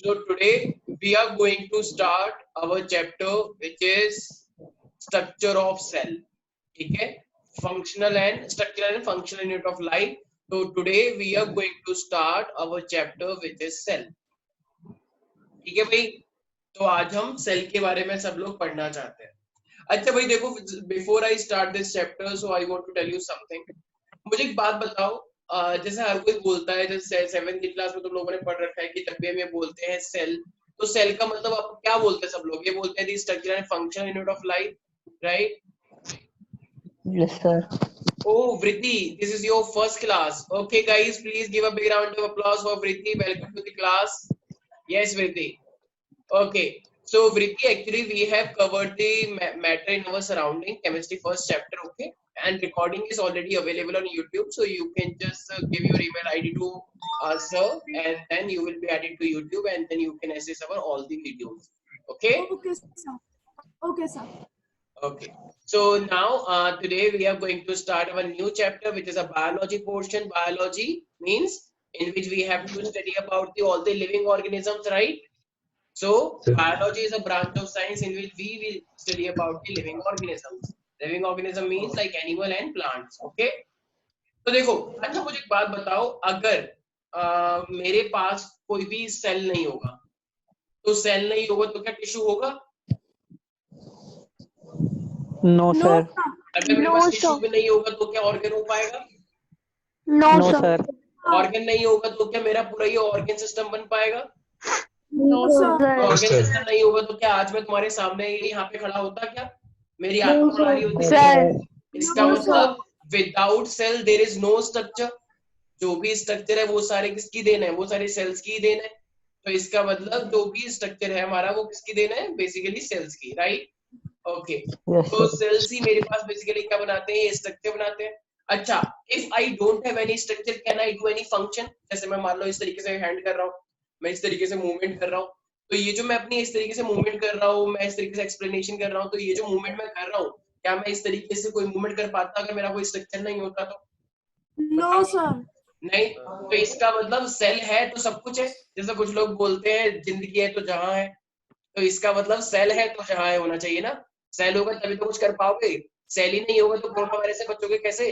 So today we are going to start our chapter which is structure of cell. ठीक है, functional and structural and functional unit of life. So today we are going to start our chapter which is cell. ठीक है भाई, तो आज हम cell के बारे में सब लोग पढ़ना चाहते हैं. अच्छा भाई देखो, before I start this chapter so I want to tell you something. मुझे एक बात बताओ, जैसे हर कोई बोलता है, जैसे 7th की क्लास में तुम लोगों ने पढ़ रखा है कि जब भी हम ये बोलते हैं सेल, तो सेल का मतलब आप क्या बोलते हैं? सब लोग ये बोलते हैं the structure and function unit of life, right? Yes, sir. Oh, Vritti, this is your first class. Okay, guys, please give a big round of applause for Vritti. Welcome to the class. Yes, Vritti. Okay, so Vritti, actually we have covered the matter in our surrounding, chemistry first chapter, okay? And recording is already available on YouTube, so you can just give your email ID to sir, and then you will be added to YouTube, and then you can access our all the videos, okay? Okay, sir. Okay, sir. Okay, so now today we are going to start our new chapter, which is a biology portion. Biology means in which we have to study about all the living organisms, right? So biology is a branch of science in which we will study about the living organisms. Living organism means like animal and plants. Okay? तो देखो, अच्छा मुझे एक बात बताओ, अगर मेरे पास कोई भी सेल नहीं होगा, तो सेल नहीं होगा तो क्या टिश्यू होगा? No, sir. अगर मेरे पास टिश्यू भी नहीं होगा तो क्या ऑर्गन हो पाएगा? No, sir. ऑर्गन नहीं होगा तो क्या मेरा पूरा ये ऑर्गन सिस्टम बन पाएगा? No, sir. ऑर्गन सिस्टम नहीं होगा तो क्या आज मैं तुम्हारे सामने यहाँ पे खड़ा होता? क्या मेरी आत्मा बना रही होती? इसका मतलब without cell there is no structure. जो भी स्ट्रक्चर है वो सारे किसकी देन है? वो सारे सेल्स की देन है. तो इसका मतलब जो भी स्ट्रक्चर है हमारा वो किसकी देन है? बेसिकली सेल्स की, राइट? ओके, तो सेल्स ही मेरे पास बेसिकली क्या बनाते हैं? ये स्ट्रक्चर बनाते हैं. अच्छा, if I don't have any structure can I do any function? जैसे मैं मान लो इस तरीके से हैंड कर रहा हूँ, मैं इस तरीके से मूवमेंट कर रहा हूँ, तो ये जो मैं अपनी इस तरीके से मूवमेंट कर रहा हूँ, मैं इस तरीके से एक्सप्लेनेशन कर रहा हूँ, तो ये जो मूवमेंट मैं कर रहा हूँ, क्या मैं इस तरीके से कोई मूवमेंट कर पाता अगर मेरा कोई स्ट्रक्चर नहीं होता? तो No, sir. नहीं. तो इसका मतलब सेल है तो सब कुछ है. जैसे कुछ लोग बोलते हैं जिंदगी है तो जहां है, तो इसका मतलब सेल है तो जहां है होना चाहिए ना. सेल होगा तभी तो कुछ कर पाओगे. सेल ही नहीं होगा तो कोरोना वायरस से बचोगे कैसे?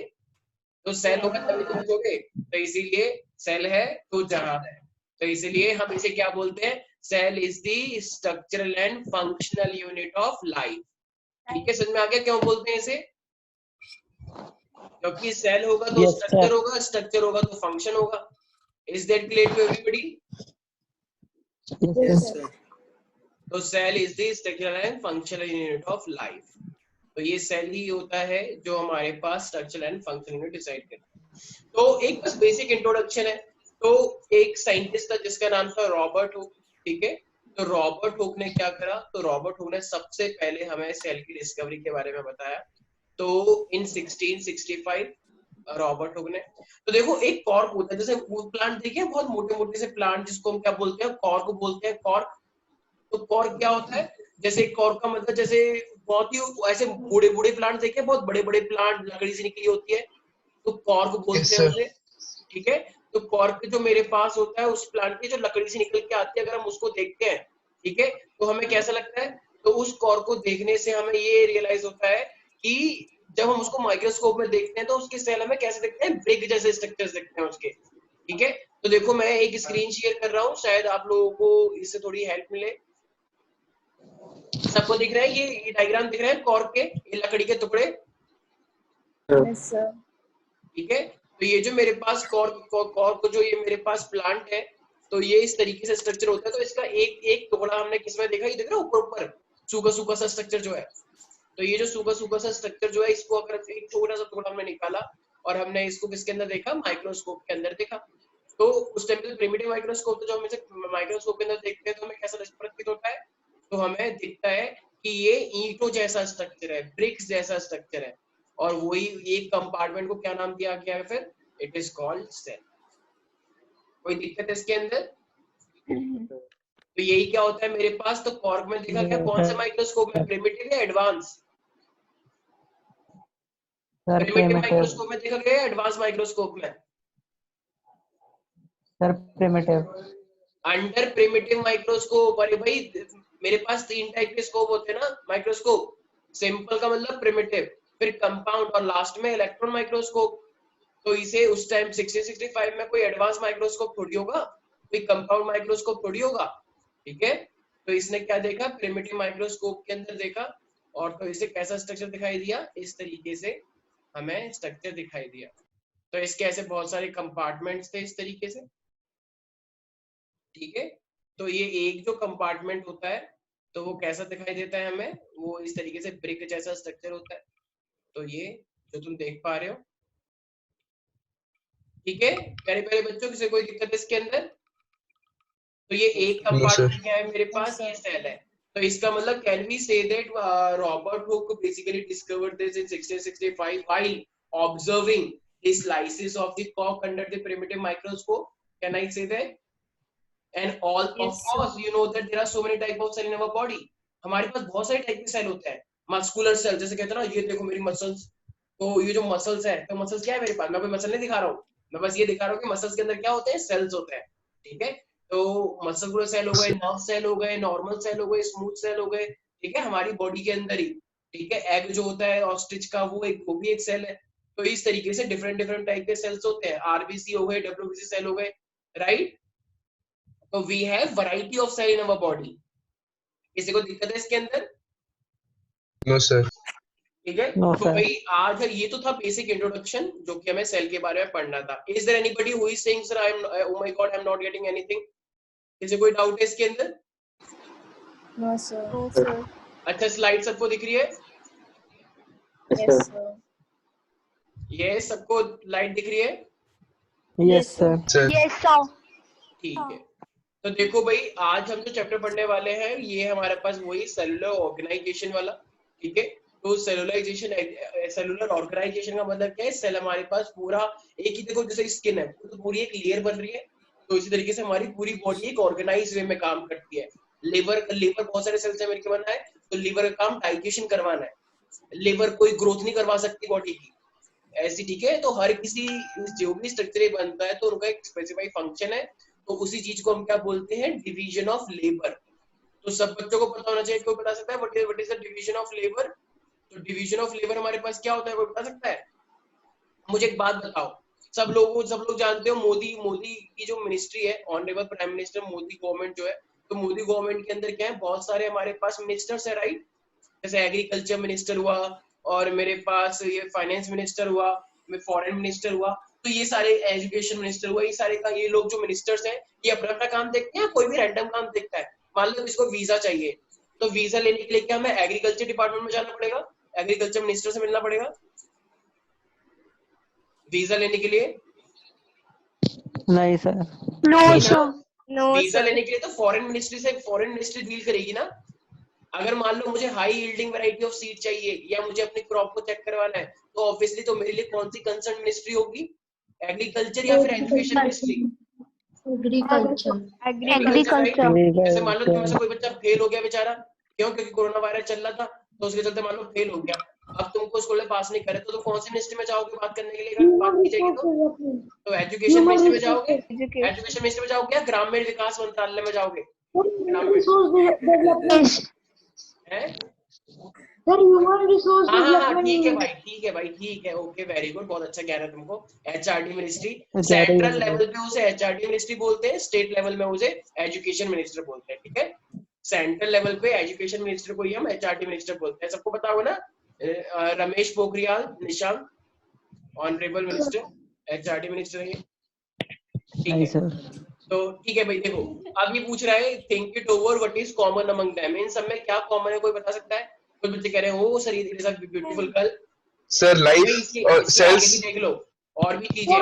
तो सेल होगा तभी तो बचोगे. तो इसीलिए सेल है तो जहां है, तो इसीलिए हम इसे क्या बोलते हैं? Cell is the structural and functional unit of life. ठीक है, समझ में आ गया क्यों बोलते हैं इसे? क्योंकि सेल होगा तो Yes, स्ट्रक्चर sir. होगा, स्ट्रक्चर होगा तो फंक्शन होगा. Is that clear to everybody? Yes, sir. तो cell is the structural and functional unit of life. तो ये सेल ही होता है जो हमारे पास structural and functional unit decide करता है. तो एक बस बेसिक इंट्रोडक्शन है. तो एक साइंटिस्ट था जिसका नाम था रॉबर्ट हुक. ठीक है, तो रॉबर्ट हुक ने क्या करा? तो रॉबर्ट हुक ने सबसे पहले हमें सेल की डिस्कवरी के बारे में बताया. तो इन 1665 रॉबर्ट हुक ने, तो देखो एक कॉर्क होता है, जैसे वो प्लांट देखे बहुत मोटे मोटे से प्लांट जिसको हम क्या बोलते हैं? कॉर्क बोलते हैं, कॉर्क. तो कॉर्क क्या होता है? जैसे कॉर्क का मतलब जैसे बहुत ही ऐसे बूढ़े बूढ़े प्लांट देखे, बहुत बड़े बड़े प्लांट लकड़ी से निकली होती है, तो कॉर्क बोलते हैं उसे. ठीक है, तो कॉर्क जो मेरे पास होता है उस प्लांट की जो लकड़ी से निकल के आती है, अगर हम उसको देखते हैं, ठीक है, तो हमें कैसा लगता है? तो उस कॉर्क को देखने से हमें ये रियलाइज होता है कि जब हम उसको माइक्रोस्कोप में देखते हैं तो उसके सेल हमें कैसे दिखते हैं? ब्रिक जैसे स्ट्रक्चर्स दिखते हैं उसके. ठीक है, तो देखो मैं एक स्क्रीन शेयर कर रहा हूँ, शायद आप लोगों को इससे थोड़ी हेल्प मिले. सबको दिख रहा है ये डायग्राम दिख रहा है कॉर्क के, ये लकड़ी के टुकड़े? Yes, sir. ठीक है, तो ये जो मेरे पास कॉर्क जो ये मेरे पास प्लांट है, तो ये इस तरीके से स्ट्रक्चर होता है. तो इसका एक एक टुकड़ा हमने किसमें देखा? ये देख रहे हो ऊपर ऊपर सूखा सूखा सा स्ट्रक्चर जो है. तो ये जो सूखा सूखा सा स्ट्रक्चर जो है, इसको अगर एक छोटा सा टुकड़ा हमने निकाला और हमने इसको किसके अंदर देखा? माइक्रोस्कोप के अंदर देखा. तो उस टाइम पे प्रिमिटिव माइक्रोस्कोप, तो जो हम इसे माइक्रोस्कोप के अंदर देखते हैं तो हमें कैसा प्रतीत होता है? तो हमें दिखता है कि ये ईंटों जैसा स्ट्रक्चर है, ब्रिक्स जैसा स्ट्रक्चर है, और वही एक कंपार्टमेंट को क्या नाम दिया गया है फिर? It is called cell. कोई दिक्कत है इसके अंदर? तो यही क्या होता है मेरे पास? तो कॉर्क में देखा क्या? कौन से माइक्रोस्कोप में? प्रिमिटिव या एडवांस? प्रिमिटिव माइक्रोस्कोप में देखा गया, एडवांस माइक्रोस्कोप में? Sir, primitive. Under primitive microscope, अरे भाई मेरे पास 3 टाइप के स्कोप होते हैं ना माइक्रोस्कोप, सिंपल का मतलब प्रिमिटिव, फिर कंपाउंड और लास्ट में इलेक्ट्रॉन माइक्रोस्कोप। तो इसे उस टाइम 1665 में कोई एडवांस माइक्रोस्कोप थोड़ी होगा, कोई कंपाउंड माइक्रोस्कोप थोड़ी होगा, ठीक है। तो इसने क्या देखा, प्रिमिटिव माइक्रोस्कोप के अंदर देखा, और तो इसे कैसा स्ट्रक्चर दिखाई दिया, इस तरीके से हमें स्ट्रक्चर दिखाई दिया। तो इसके ऐसे बहुत सारे कंपार्टमेंट्स थे इस तरीके से, ठीक है। तो ये एक जो कंपार्टमेंट होता है तो वो कैसा दिखाई देता है हमें, वो इस तरीके से ब्रिक जैसा स्ट्रक्चर होता है। तो ये जो तुम देख पा रहे हो, ठीक है प्यारे प्यारे बच्चों, किसी कोई दिक्कत है इसके अंदर? तो ये एक No, sir. कंपार्टमेंट क्या है मेरे पास, ये सेल है। तो इसका मतलब can we say that Robert Hooke basically discovered this in 1665 while observing the slices of the कॉक under the primitive microscope, can I say that? And all of course you know that there are so many type of cell in our body. हमारे पास बहुत सारे type के cell होते हैं। Muscular cell जैसे कहते हैं ना, ये देखो मेरी मसल्स, तो ये जो मसल्स है, तो मसल्स क्या है मेरे पास, मैं कोई मसल नहीं दिखा रहा हूँ, मैं बस ये दिखा रहा हूँ कि मसल्स के अंदर क्या होते हैं, सेल्स होते हैं, ठीक है। तो मस्कुलर सेल हो गए, नर्व सेल हो गए, नॉर्मल सेल हो गए, स्मूथ सेल हो गए, ठीक है, हमारी बॉडी के अंदर ही, ठीक है। एग जो होता है ऑस्ट्रिच का, वो भी एक सेल है। तो इस तरीके से डिफरेंट डिफरेंट टाइप के सेल्स होते हैं, आरबीसी हो गए, डब्ल्यूबीसी सेल हो गए, राइट। तो we have variety of cell in our body. किसी को दिक्कत है इसके अंदर? No, sir. ठीक है। No, तो sir. भाई आज ये तो था बेसिक इंट्रोडक्शन जो कि हमें सेल के बारे में पढ़ना था। Is there anybody who is saying sir I am, oh my God I am not getting anything? किसी कोई डाउट है इसके अंदर? No, sir. No, sir. अच्छा स्लाइड सबको दिख रही है? Yes, sir. ये सबको लाइट दिख रही है? Yes, sir. Sir. Yes, sir. ठीक है। तो देखो भाई आज हम जो चैप्टर पढ़ने वाले हैं ये हमारे पास वही सेलुलर ऑर्गेनाइजेशन वाला, ठीक है। तो सेलुलर ऑर्गेनाइजेशन का मतलब क्या है, सेल हमारे पास पूरा एक ही, देखो जैसे स्किन है तो पूरी एक लेयर बन रही है, तो इसी तरीके से हमारी पूरी बॉडी एक ऑर्गेनाइज वे में काम करती है। लिवर बहुत सारे सेल से मिलकर बना है, तो लिवर का काम डाइजेशन करवाना है। लिवर कोई ग्रोथ नहीं करवा सकती बॉडी की ऐसी, ठीक है। तो हर किसी जो भी स्ट्रक्चर बनता है तो उनका एक स्पेसिफाइड फंक्शन है, तो उसी चीज को हम क्या बोलते हैं, डिवीजन ऑफ लेबर। तो सब बच्चों को पता होना चाहिए, कोई बता सकता है what is the division of labour? तो डिवीजन ऑफ लेबर हमारे पास क्या होता है, कोई बता सकता है? मुझे एक बात बताओ, सब लोग जानते हो मोदी की जो मिनिस्ट्री है, honourable prime minister Modi government जो है, तो मोदी गवर्नमेंट के अंदर क्या है, बहुत सारे हमारे पास मिनिस्टर्स है, राइट। जैसे एग्रीकल्चर मिनिस्टर हुआ, और मेरे पास ये फाइनेंस मिनिस्टर हुआ, फॉरेन मिनिस्टर हुआ, तो ये सारे एजुकेशन मिनिस्टर हुआ, ये सारे का ये लोग जो मिनिस्टर्स हैं ये अपना अपना काम देखते हैं, कोई भी रैंडम काम देखता है। मान लो इसको वीजा चाहिए, तो वीजा लेने के लिए क्या हमें एग्रीकल्चर डिपार्टमेंट में जाना पड़ेगा, एग्रीकल्चर मिनिस्टर से मिलना पड़ेगा वीजा लेने के लिए? नहीं सर। No, नहीं sir. ना? No, visa sir. लेने के लिए तो फॉरेन मिनिस्ट्री डील करेगी ना। अगर मान लो मुझे high yielding variety of seed चाहिए या मुझे अपनी क्रॉप को चेक करवाना है, तो ऑब्वियसली तो मेरे लिए कौन सी कंसर्न मिनिस्ट्री होगी, एग्रीकल्चर या फिर एजुकेशन मिनिस्ट्री? Agriculture. Agriculture. जैसे मान लो तुम में से कोई बच्चा फेल हो गया बेचारा, क्यों? क्योंकि कोरोना वायरस चल रहा था, तो उसके चलते मान लो फेल हो गया, अब तुमको स्कूल में पास नहीं करे, तो तुम कौन सी मिनिस्ट्री में जाओगे बात करने के लिए, अगर बात की जाएगी तो एजुकेशन मिनिस्ट्री में जाओगे, एजुकेशन मिनिस्ट्री में जाओगे या ग्रामीण विकास मंत्रालय में जाओगे? Yes. है Resource हाँ ठीक है भाई ठीक है, ओके वेरी गुड, बहुत अच्छा कह रहा है तुमको। एचआरडी मिनिस्ट्री, सेंट्रल लेवल पे उसे एचआरडी मिनिस्ट्री बोलते हैं, स्टेट लेवल में उसे एजुकेशन मिनिस्टर बोलते हैं, ठीक है। सेंट्रल लेवल पे एजुकेशन मिनिस्टर को ही हम एचआरडी मिनिस्टर बोलते हैं, सबको पता होगा ना। Ramesh Pokhriyal Nishank honourable minister, HRD minister है, ठीक है। तो ठीक है भाई, देखो अब ये पूछ रहा है think it over, what is common among them, इन सब में क्या कॉमन है, कोई बता सकता है? कुछ बच्चे कह रहे हैं oh sir it is a beautiful girl. Sir, life or cells. देख लो और भी चीजें,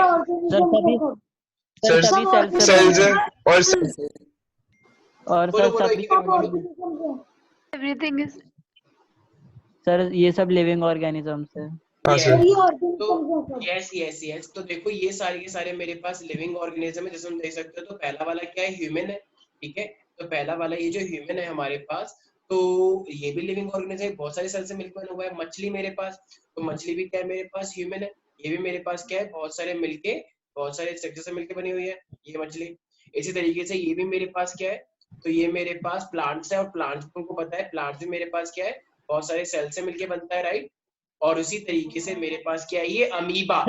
सर सभी सेल्स cells or और बोलो सर बोलो सभी एक बोलो। Everything is. सर ये सब लिविंग ऑर्गेनिजम्स है। हाँ sir. तो यस तो देखो ये सारे के सारे मेरे पास लिविंग ऑर्गेनिज्म है, जैसे हम देख सकते हो। तो पहला वाला क्या है, ह्यूमन है, ठीक है। तो पहला वाला ये जो ह्यूमन है हमारे पास, तो ये भी लिविंग ऑर्गेनिज्म है, बहुत सारे सेल से मिलकर बना हुआ है। मछली मेरे पास, तो मछली भी क्या है मेरे पास, ह्यूमन है। ये भी मेरे पास क्या है, बहुत सारे स्ट्रक्चर से मिलकर बनी हुई है ये मछली। इसी तरीके से ये भी मेरे पास क्या है, तो ये मेरे पास प्लांट्स है, और प्लांट्स तुमको पता है प्लांट्स भी मेरे पास क्या है, बहुत सारे सेल से मिलके बनता है, राइट। और उसी तरीके से मेरे पास क्या है, ये अमीबा,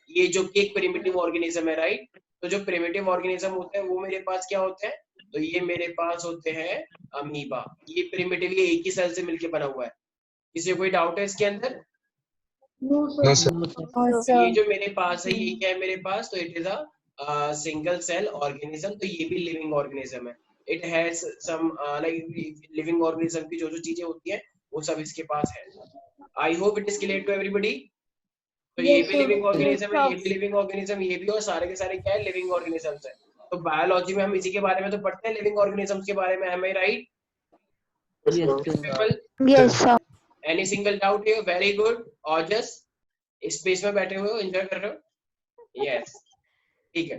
ये जो कि एक प्रिमिटिव ऑर्गेनिज्म है, राइट। तो जो प्रिमिटिव ऑर्गेनिज्म होते हैं वो मेरे पास क्या होते हैं, तो ये मेरे पास होते हैं अमीबा। ये प्रिमिटिव, ये एक ही सेल से मिलके बना हुआ है। किसी को कोई डाउट है इसके अंदर? No, sir. No, sir. हाँ ये सर। जो मेरे पास है, ये क्या है मेरे पास, तो it is a single cell organism. तो ये भी लिविंग ऑर्गेनिज्म है। It has some like living organism की जो जो चीजें होती हैं वो सब इसके पास है। I hope it is clear to everybody. तो ये भी लिविंग ऑर्गेनिज्म है, ये भी लिविंग ऑर्गेनिज्म, ये भी, और सारे के सारे क्या है, लिविंग ऑर्गेनिजम्स है। तो बायोलॉजी में हम इसी के बारे में तो पढ़ते हैं, लिविंग ऑर्गेनिजम्स के बारे में, am I right? Yes, sir. People, Yes, sir. any single doubt here? Very good. और जस्ट स्पेस में बैठे हुए हो, एंजॉय कर रहे हो? यस, ठीक है।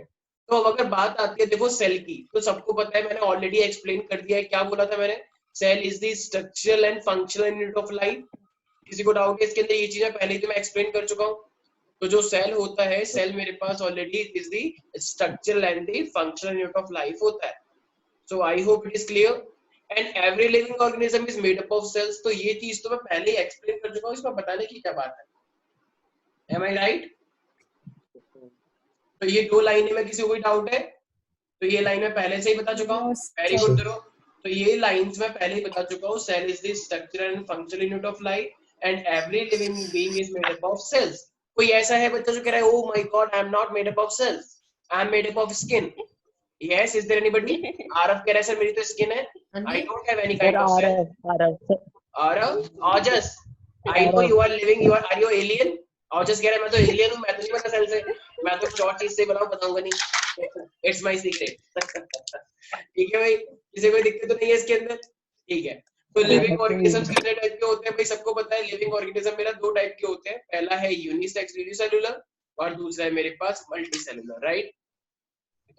तो अब अगर बात आती है देखो सेल की, तो सबको पता है, मैंने ऑलरेडी एक्सप्लेन कर दिया है। क्या बोला था मैंने? Cell is the structural and functional unit of life. किसी को डाउट है इसके अंदर? ये चीजें पहले तो मैं एक्सप्लेन कर चुका हूँ। तो जो सेल होता है, सेल मेरे पास already is the structural and the functional unit of life होता है। So I hope it is clear. And every living organism is made up of cells. तो ये चीज तो मैं पहले ही एक्सप्लेन कर चुका हूँ, इसमें बताने की क्या बात है? एम आई राइट? तो ये दो लाइनें में किसी को कोई डाउट है? तो ये लाइन में पहले से ही बता चुका हूँ। Very good Dhruv. तो ये लाइंस में पहले ही बता चुका हूँ। Cell is the structural and functional unit of life and every living being is made up of cells. कोई ऐसा है बच्चा जो कह रहा है oh my God I am not made up of cells, I am made up of skin? Yes, is there anybody? Aarav कह रहा है सर मेरी तो स्किन है, I don't have any kind of cell. Aarav, Ojas, I know you are living, you are you alien? Ojas कह रहा है मैं तो एलियन हूं, मैं तो नहीं बना सेल से, मैं तो शॉर्ट चीज से बनाऊं, बताऊंगा नहीं, इट्स माय सीक्रेट। ठीक है भाई, किसी कोई दिक्कत तो नहीं है इसके अंदर? ठीक है। तो लिविंग ऑर्गेनिजम्स कितने टाइप के होते हैं भाई? सबको पता है लिविंग ऑर्गेनिज्म मेरा दो टाइप के होते हैं। पहला है यूनिसेक्स यूनिसेलुलर और दूसरा है मेरे पास मल्टीसेलुलर, राइट।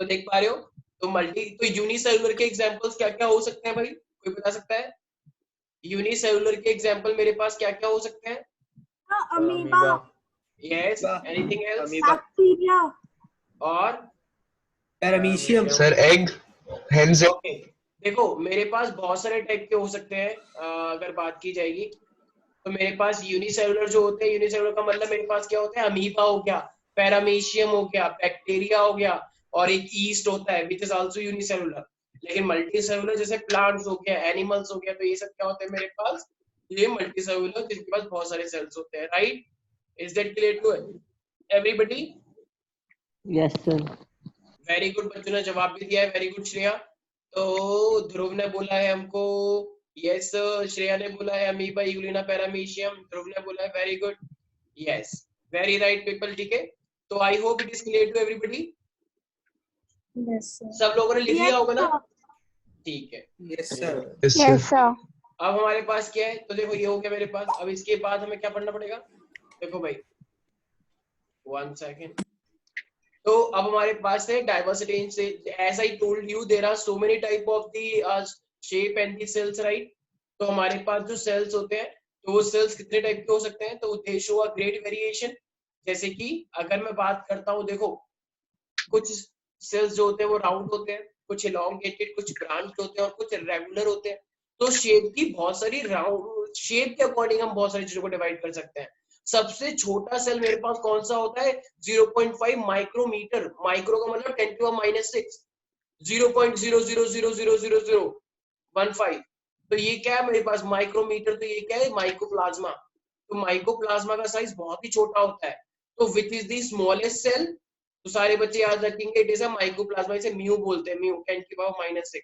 तो देख पा रहे हो? तो यूनिसेलुलर के एग्जांपल्स क्या क्या हो सकते हैं भाई? कोई बता सकता है? यूनिसेलुलर के एग्जांपल मेरे पास क्या क्या हो सकते हैं? Amoeba, yes, anything else? Bacteria, और paramecium, Sir, egg, hen's egg. Okay, देखो मेरे पास बहुत सारे टाइप के हो सकते हैं। अगर बात की जाएगी तो मेरे पास यूनिसेलुलर जो होते हैं, यूनिसेलुलर का मतलब मेरे पास क्या होता है? अमीबा हो गया, पैरामीशियम हो गया, बैक्टीरिया हो गया, और एक ईस्ट होता है विच इज आल्सो यूनिसेलुलर। लेकिन मल्टीसेलुलर जैसे प्लांट्स हो गया, एनिमल्स हो गया, तो ये सब क्या होते हैं मेरे पास? ये मल्टीसेलुलर जिनके पास बहुत सारे सेल्स होते हैं, right. Is that clear to everybody? Yes, sir. Very good, बच्चों ने जवाब भी दिया है, वेरी गुड श्रेया। तो ध्रुव ने बोला है हमको यस, श्रेया ने बोला है अमीबा, यूलिना, पैरामीशियम, ध्रुव ने बोला है very good, yes, very right people. ठीक है, तो I hope it is clear to everybody. Yes sir. सब लोगों ने लिख लिया होगा ना? ठीक है। Yes sir, Yes, sir. Yes, sir. अब हमारे पास क्या है? तो देखो ये हो गया मेरे पास। अब इसके बाद हमें क्या पढ़ना पड़ेगा? देखो भाई, 1 सेकेंड। तो अब हमारे पास है diversity in cell. As I told you there are so many type of the shape and the cells, right. तो हमारे पास जो सेल्स होते हैं, तो वो सेल्स कितने टाइप के हो सकते हैं? तो दे शो अ ग्रेट वेरिएशन। जैसे कि अगर मैं बात करता हूँ, देखो कुछ सेल्स जो होते हैं वो राउंड होते हैं, कुछ इलोंगेटेड, कुछ ब्रांच होते हैं, और कुछ रेगुलर होते हैं। तो शेप की बहुत सारी, राउंड शेप के अकॉर्डिंग हम बहुत सारी चीजों को डिवाइड कर सकते हैं। सबसे छोटा सेल मेरे पास कौन सा होता है? 0.5 माइक्रोमीटर। माइक्रो का मतलब 10⁻⁻⁶, 0.00000015। तो ये क्या है मेरे पास? माइक्रोमीटर। तो ये क्या है? माइकोप्लाज्मा। तो माइकोप्लाज्मा का साइज बहुत ही छोटा होता है। तो which is the smallest cell? तो सारे बच्चे याद रखेंगे इट इज अ माइकोप्लाज्मा, इसे म्यू बोलते हैं, म्यू 10⁻⁻⁶।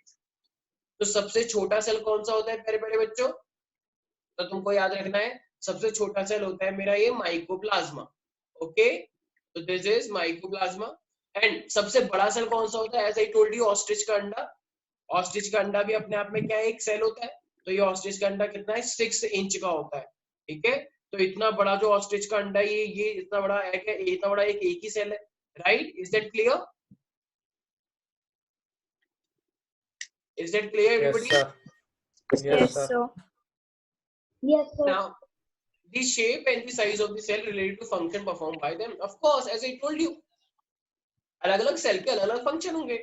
तो सबसे छोटा सेल कौन सा होता है प्यारे प्यारे बच्चों? तो तुमको याद रखना है, सबसे छोटा सेल होता है मेरा ये माइकोप्लाज्मा। ओके, तो दिस इज माइकोप्लाज्मा। एंड सबसे बड़ा सेल कौन सा होता है? As I told you, ostrich का अंडा। ऑस्ट्रिच का अंडा भी अपने आप में क्या है? एक सेल होता है। तो ये ऑस्ट्रिच का अंडा कितना है? 6 इंच का होता है। ठीक है, तो इतना बड़ा जो ऑस्ट्रिच का अंडा है, ये इतना बड़ा एग है, इतना बड़ा एक ही सेल है, right. Is that clear? Is that clear, everybody? yes sir, Yes sir. Now, the shape and the size of the cell related to function performed by them. Of course, as I told you, अलग-अलग cell के अलग-अलग function होंगे।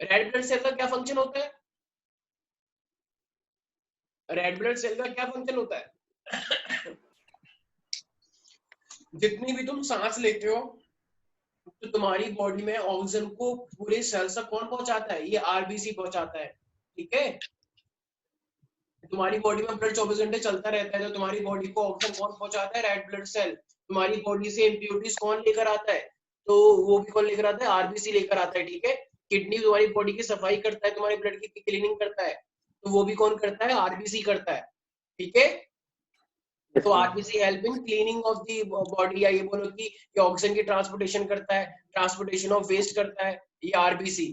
Red blood cell का क्या function होता है? Red blood cell का क्या फंक्शन होता है? जितनी भी तुम सांस लेते हो तो तुम्हारी बॉडी में ऑक्सीजन को पूरे सेल तक कौन पहुंचाता है? ये आरबीसी पहुंचाता है, ठीक है। तुम्हारी बॉडी में ब्लड 24 घंटे चलता रहता है, तो तुम्हारी बॉडी को ऑक्सीजन कौन पहुंचाता है? Red blood cell. तुम्हारी बॉडी से इम्प्योरिटीज कौन लेकर आता है? तो वो भी कौन लेकर आता है? आरबीसी लेकर आता है, ठीक है। किडनी तुम्हारी बॉडी की सफाई करता है, तुम्हारे ब्लड की क्लीनिंग करता है, तो वो भी कौन करता है? आरबीसी करता है, ठीक है। तो RBC help in cleaning of the body, या ये बोलो कि ऑक्सीजन की ट्रांसपोर्टेशन करता है, ट्रांसपोर्टेशन ऑफ वेस्ट करता है, ये आरबीसी,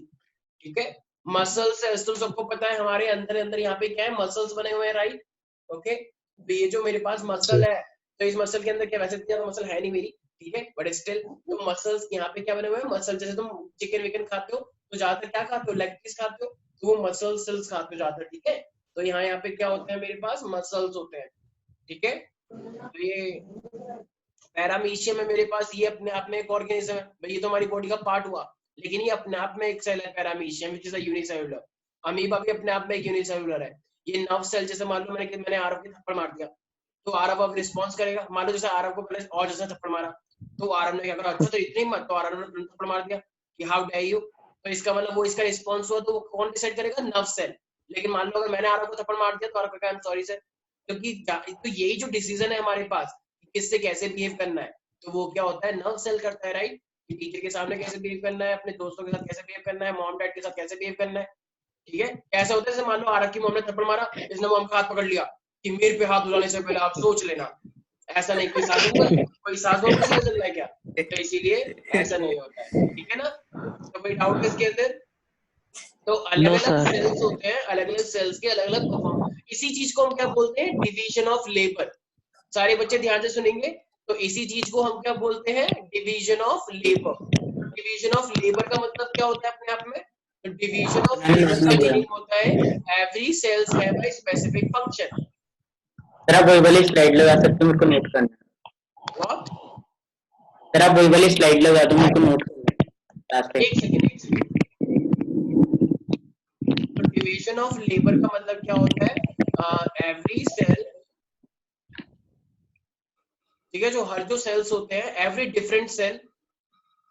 ठीक है। मसल सेल्स तो सबको पता है, हमारे अंदर अंदर यहाँ पे क्या है? मसल्स बने हुए हैं, राइट, ओके। तो ये जो मेरे पास मसल है, तो इस मसल के अंदर क्या, वैसे ज्यादा मसल है नहीं मेरी, ठीक है, बट स्टिल तो मसल्स यहाँ पे क्या बने हुए हैं? मसल। जैसे तुम चिकन विकन खाते हो तो ज्यादातर क्या खाते हो? लेग पीस खाते हो, तो वो मसल सेल्स खाते हो ज्यादातर, ठीक है। तो यहाँ पे क्या होते हैं? मेरे पास मसल्स होते हैं, ठीक है। तो ये पैरामीशियम है मेरे पास, ये अपने आप में एक ऑर्गेनिज्म है भाई, ये तो हमारी बॉडी का पार्ट हुआ, लेकिन ये अपने आप में एक सेल है paramecium, which is a unicellular. Amoeba भी अपने आप में एक यूनिसेलुलर है। ये नर्व सेल, जैसे मान लो मैंने आरव के थप्पड़ मार दिया, तो आरव अब रिस्पॉन्स करेगा। मान लो जैसे आरव को पहले और जैसे थप्पड़ मारा, तो आरव ने क्या करा? अच्छा तो इतनी मत, तो आरव ने थप्पड़ मार दिया कि हाउ डेयर यू, तो इसका मतलब वो इसका रिस्पॉन्स हुआ, तो वो कौन डिसाइड करेगा? Nerve cell. लेकिन मान लो अगर मैंने आरव को थप्पड़ मार दिया, तो आरव कहेगा आई एम सॉरी सर, क्योंकि तो यही जो डिसीजन है हमारे पास, किससे कैसे बिहेव करना है, तो वो क्या होता है? नर्व सेल करता है, राइट। कि टीचर के सामने कैसे बिहेव करना है, अपने दोस्तों के साथ कैसे बिहेव करना है, मॉम डैड के साथ कैसे बिहेव करना है, ठीक है। ऐसा होता है जैसे मान लो आरव की मॉम ने थप्पड़ मारा, इसने मॉम का हाथ पकड़ लिया कि मेरे पे हाथ उठाने से पहले आप सोच लेना। ऐसा नहीं, कोई सास बहू को समझ रहा है क्या? तो इसीलिए ऐसा नहीं होता है, ठीक है ना। तो कोई डाउट इसके अंदर? तो अलग अलग सेल्स होते हैं, अलग अलग सेल्स के अलग अलग परफॉर्म। इसी चीज को हम क्या बोलते हैं? Division of labour. सारे बच्चे ध्यान से सुनेंगे। तो इसी चीज को हम क्या बोलते हैं? Division of labour. Division of labour का मतलब क्या होता है अपने आप में? तो डिवीजन ऑफ लेबर का मीनिंग होता है every cells have a specific function. तेरा वही वाली स्लाइड लगा सकते हो, मेरे को नोट करना। व्हाट? तेरा वही वाली स्लाइड लगा दो, मेरे को नोट करना। एक सेकंड। तो डिवीजन ऑफ लेबर का मतलब क्या होता है? एवरी सेल, ठीक है, जो हर जो सेल्स होते हैं, एवरी डिफरेंट सेल,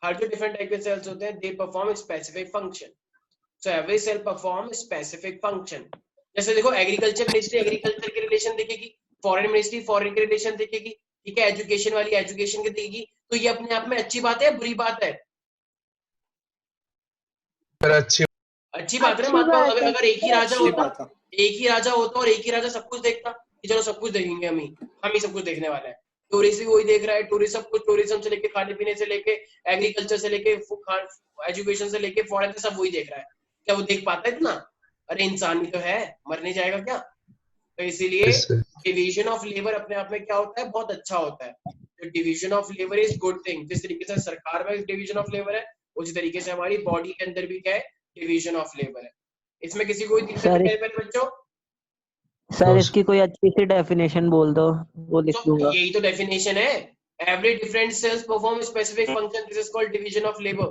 हर जो डिफरेंट टाइप के सेल्स होते हैं, they perform specific function. So every cell perform specific function. जैसे देखो, एग्रीकल्चर मिनिस्ट्री एग्रीकल्चर के रिलेशन देखेगी, फॉरेन मिनिस्ट्री फॉरेन के रिलेशन देखेगी, ठीक है, एजुकेशन वाली एजुकेशन के देखेगी। तो ये अपने आप में अच्छी बात है, बुरी बात है? अच्छी बात है। मान लो अगर एक ही राजा होता और एक ही राजा सब कुछ देखता कि चलो सब कुछ देखेंगे, हम ही सब कुछ देखने वाले हैं। टूरिस्ट भी वही देख रहा है, टूरिस्ट सब कुछ, टूरिज्म से लेके खाने पीने से लेके एग्रीकल्चर से लेके एजुकेशन से लेके फॉरेन से सब वही देख रहा है। क्या वो देख पाता है इतना? अरे इंसान भी तो है, मर नहीं जाएगा क्या? तो इसीलिए डिवीजन ऑफ लेबर अपने आप में क्या होता है? बहुत अच्छा होता है। तो division of labour is good thing. जिस तरीके से सरकार में डिवीजन ऑफ लेबर है, उसी तरीके से हमारी बॉडी के अंदर भी क्या है? डिवीजन ऑफ लेबर है। इसमें किसी को दिक्कत नहीं है मेरे बच्चों? सर इसकी कोई अच्छी सी डेफिनेशन बोल दो, वो लिख दूंगा। यही तो डेफिनेशन है, every different cells perform specific function, this is called division of labour.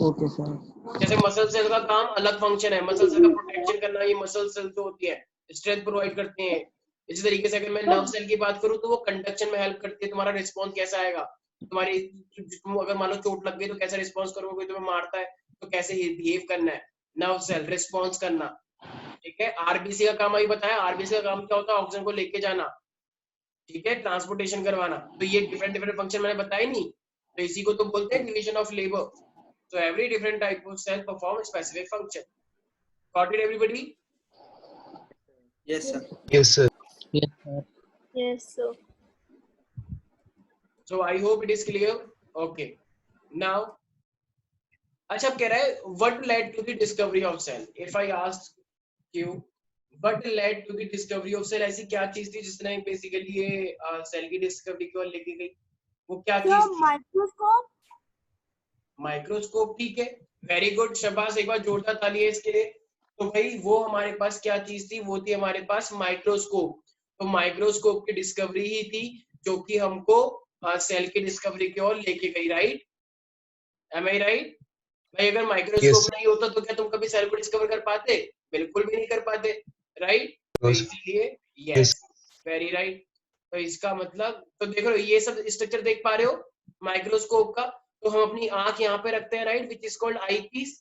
Okay sir. जैसे मसल सेल का काम अलग फंक्शन है, मसल सेल का प्रोटेक्शन करना, ये मसल सेल जो होती है स्ट्रेंथ प्रोवाइड करती है। इसी तरीके से अगर मैं नर्व सेल की बात करूं, तो वो कंडक्शन में हेल्प करती है। तुम्हारा रिस्पॉन्स कैसा आएगा, तुम्हारी तुम अगर मान लो चोट लग गई तो कैसा रिस्पॉन्स करोगे, कोई तुम्हें मारता है तो कैसे बिहेव करना है, नर्व सेल रिस्पॉन्स करना, ठीक है। आरबीसी का काम अभी बताया, आरबीसी का काम क्या होता है? ऑक्सीजन को लेके जाना, ठीक है, ट्रांसपोर्टेशन करवाना। तो ये डिफरेंट डिफरेंट फंक्शन मैंने बताए नहीं, तो इसी को तो बोलते हैं division of labour. So every different type of cell perform a specific function. Got it, everybody? Yes, sir. Yes, sir. Yes, sir. So I hope it is clear. Okay. Now, अच्छा, अब कह रहा है what led to the discovery of cell? If I ask you, what led to the discovery of cell? ऐसी क्या चीज थी जिसने बेसिकली ये सेल की डिस्कवरी की ओर लेके गई? वो क्या चीज थी? Microscope. माइक्रोस्कोप, ठीक है, वेरी गुड, शाबाश, एक बार जोरदार ताली है इसके लिए। तो भाई वो हमारे पास क्या चीज थी? वो थी हमारे पास माइक्रोस्कोप। तो माइक्रोस्कोप की डिस्कवरी ही थी जो कि हमको सेल की डिस्कवरी की ओर लेके गई, राइट? एम आई राइट? भाई अगर माइक्रोस्कोप नहीं होता तो क्या तुम कभी सेल को डिस्कवर कर पाते? बिल्कुल भी नहीं कर पाते, राइट? तो इसलिए यस, वेरी राइट। तो इसका मतलब तो देखो ये सब स्ट्रक्चर देख पा रहे हो माइक्रोस्कोप का। तो हम अपनी आंख यहाँ पे रखते हैं, right, which is called eyepiece.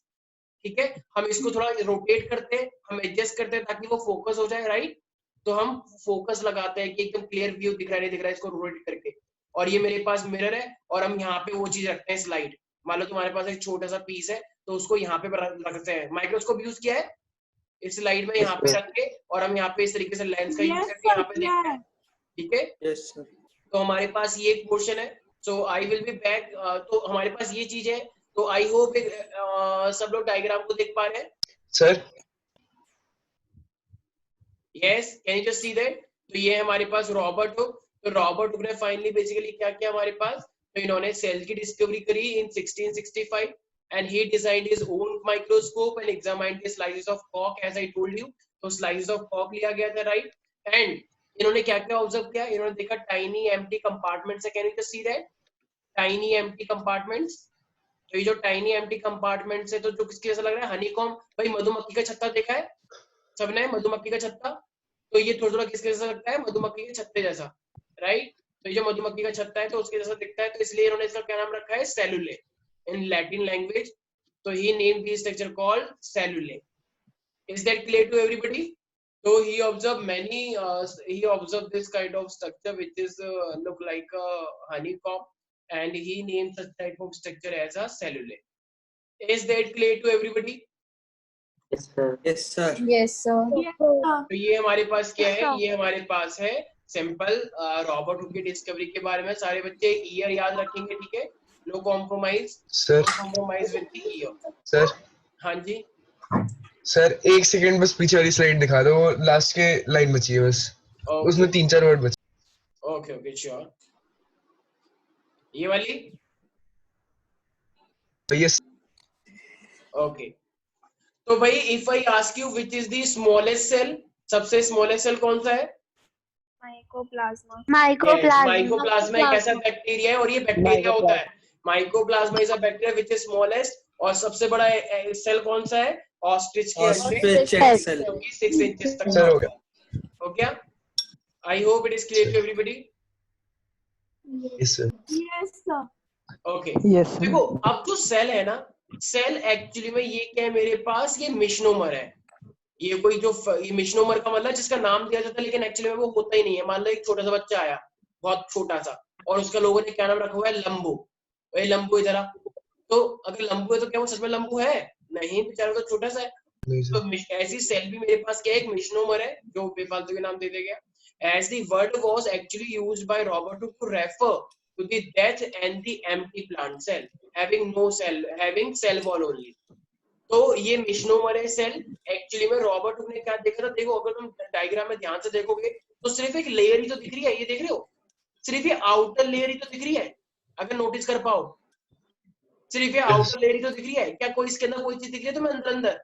ठीक है, हम इसको थोड़ा रोटेट करते हैं, हम एडजस्ट करते हैं ताकि वो फोकस हो जाए, राइट। तो हम फोकस लगाते हैं कि एकदम क्लियर व्यू दिख रहा है नहीं दिख रहा है, इसको रोटेट करके। और ये मेरे पास मिरर है और हम यहाँ पे वो चीज रखते हैं, स्लाइड। मान लो तुम्हारे पास एक छोटा सा पीस है तो उसको यहाँ पे रखते हैं। माइक्रोस्कोप यूज किया है इस स्लाइड में, यहाँ पे रख के, और हम यहाँ पे इस तरीके से लेंस का यूज करके यहाँ पे देखते हैं। ठीक है, यस सर। तो हमारे पास ये एक पोर्शन है। So I will be back. तो हमारे पास ये चीज है। तो आई होप सब लोग डायग्राम को देख पा रहे हैं। Sir yes, can you just see that? तो ये हमारे पास रॉबर्ट हुक। तो रॉबर्ट हुक ने फाइनली बेसिकली क्या किया हमारे पास? तो इन्होंने सेल की डिस्कवरी करी इन 1665 and he designed his own microscope and examined the slices of cork as I told you. तो slices of cork लिया गया था, राइट? एंड इन्होंने क्या क्या ऑब्जर्व किया? इन्होंने देखा टाइनी एम्प्टी कंपार्टमेंट्स है। Can you just see that? Tiny empty compartments. तो ये जो टाइनी एम्प्टी कंपार्टमेंट्स है तो जो किसके जैसा लग रहा है? हनीकॉम्ब। भाई मधुमक्खी का छत्ता देखा है सबने? मधुमक्खी का छत्ता। तो ये थोड़ा थोड़ा किसके जैसा लगता है? मधुमक्खी के छत्ते जैसा, राइट? तो ये जो मधुमक्खी का छत्ता है तो उसके जैसा दिखता है, तो इसलिए इन्होंने इसका क्या नाम रखा है? सेलुले in Latin language. So he named this structure called cellulae. Is that clear to everybody? So he observed this kind of structure which is look like a honeycomb, and he named such type of structure as a cellulae. Is that clear to everybody? Yes, sir. Yes sir. Yes, sir. तो ये हमारे पास क्या है? ये हमारे पास है simple Robert Hooke की डिस्कवरी के बारे में। सारे बच्चे ईयर याद रखेंगे, ठीक है? No compromise, sir compromise with the year. Sir हाँ जी, सर एक सेकंड बस पीछे वाली स्लाइड दिखा दो, लास्ट के लाइन बची है बस, उसमें 3-4 वर्ड बचे। Okay okay sure. ये वाली? Yes okay. तो भाई if I ask you which is the smallest cell, सबसे स्मॉलेस्ट सेल कौन सा है? Mycoplasma. Mycoplasma. माइकोप्लाज्मा एक ऐसा बैक्टीरिया है, और ये बैक्टीरिया होता है। Mycoplasma is a bacteria which is smallest. और सबसे बड़ा सेल कौन सा है? ऑस्ट्रिच के ऑस्ट्रिच Yes. सेल। 6 इंचेस तक सर हो का। हो गया? I hope it is clear to everybody. Yes sir yes sir. Okay, yes देखो अब जो सेल है ना, सेल एक्चुअली में ये क्या है मेरे पास? ये मिशनोमर है। ये कोई जो ये मिशनोमर का मतलब जिसका नाम दिया जाता है लेकिन एक्चुअली में वो होता ही नहीं है। मान लो एक छोटा सा बच्चा आया, बहुत छोटा सा, और उसका लोगों ने क्या नाम रखा हुआ है? लंबू। ये लंबू इधर आ। तो अगर लंबू है तो क्या वो सच में लंबू है? नहीं, बेचारा तो छोटा सा है। नहीं तो सर ऐसी सेल भी मेरे पास क्या है? एक मिशनोमर है जो बेफालतू के नाम दे दिया गया। As the word was actually used by Robert Hooke to refer to the death and the empty plant cell having cell wall only. तो ये मिशनोमर है सेल। एक्चुअली में रॉबर्ट हुक ने क्या देखा था? देखो अगर तुम डायग्राम में ध्यान से देखोगे तो सिर्फ एक लेयर ही तो दिख रही है। ये देख रहे हो? सिर्फ ये आउटर लेयर ही तो दिख रही है, अगर नोटिस कर पाओ। सिर्फ ये आउटर लेयर ही तो दिख रही है। क्या कोई इसके अंदर कोई चीज दिख रही है तुम्हें अंदर अंदर?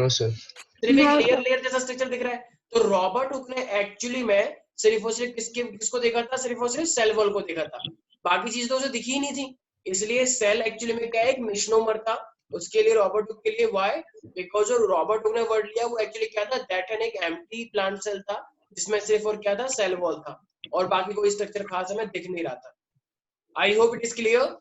नो सर सिर्फ एक लेयर जैसा स्ट्रक्चर दिख रहा है। तो रॉबर्ट हुक ने एक्चुअली में सिर्फ और सिर्फ किसको देखा था? सिर्फ और सिर्फ सेल वॉल को देखा था। बाकी चीज तो उसे दिखी ही नहीं थी। इसलिए सेल एक्चुअली में क्या है? एक मिशनोमर था। उसके लिए रॉबर्ट हुक के लिए व्हाई? बिकॉज जो रॉबर्ट हुक ने वर्ड लिया वो एक्चुअली क्या था? दैट एंड एक एम्प्टी प्लांट सेल था जिसमें सिर्फ और क्या था? सेल वॉल था, और बाकी कोई स्ट्रक्चर खास हमें दिख नहीं रहा था। आई hope it is clear.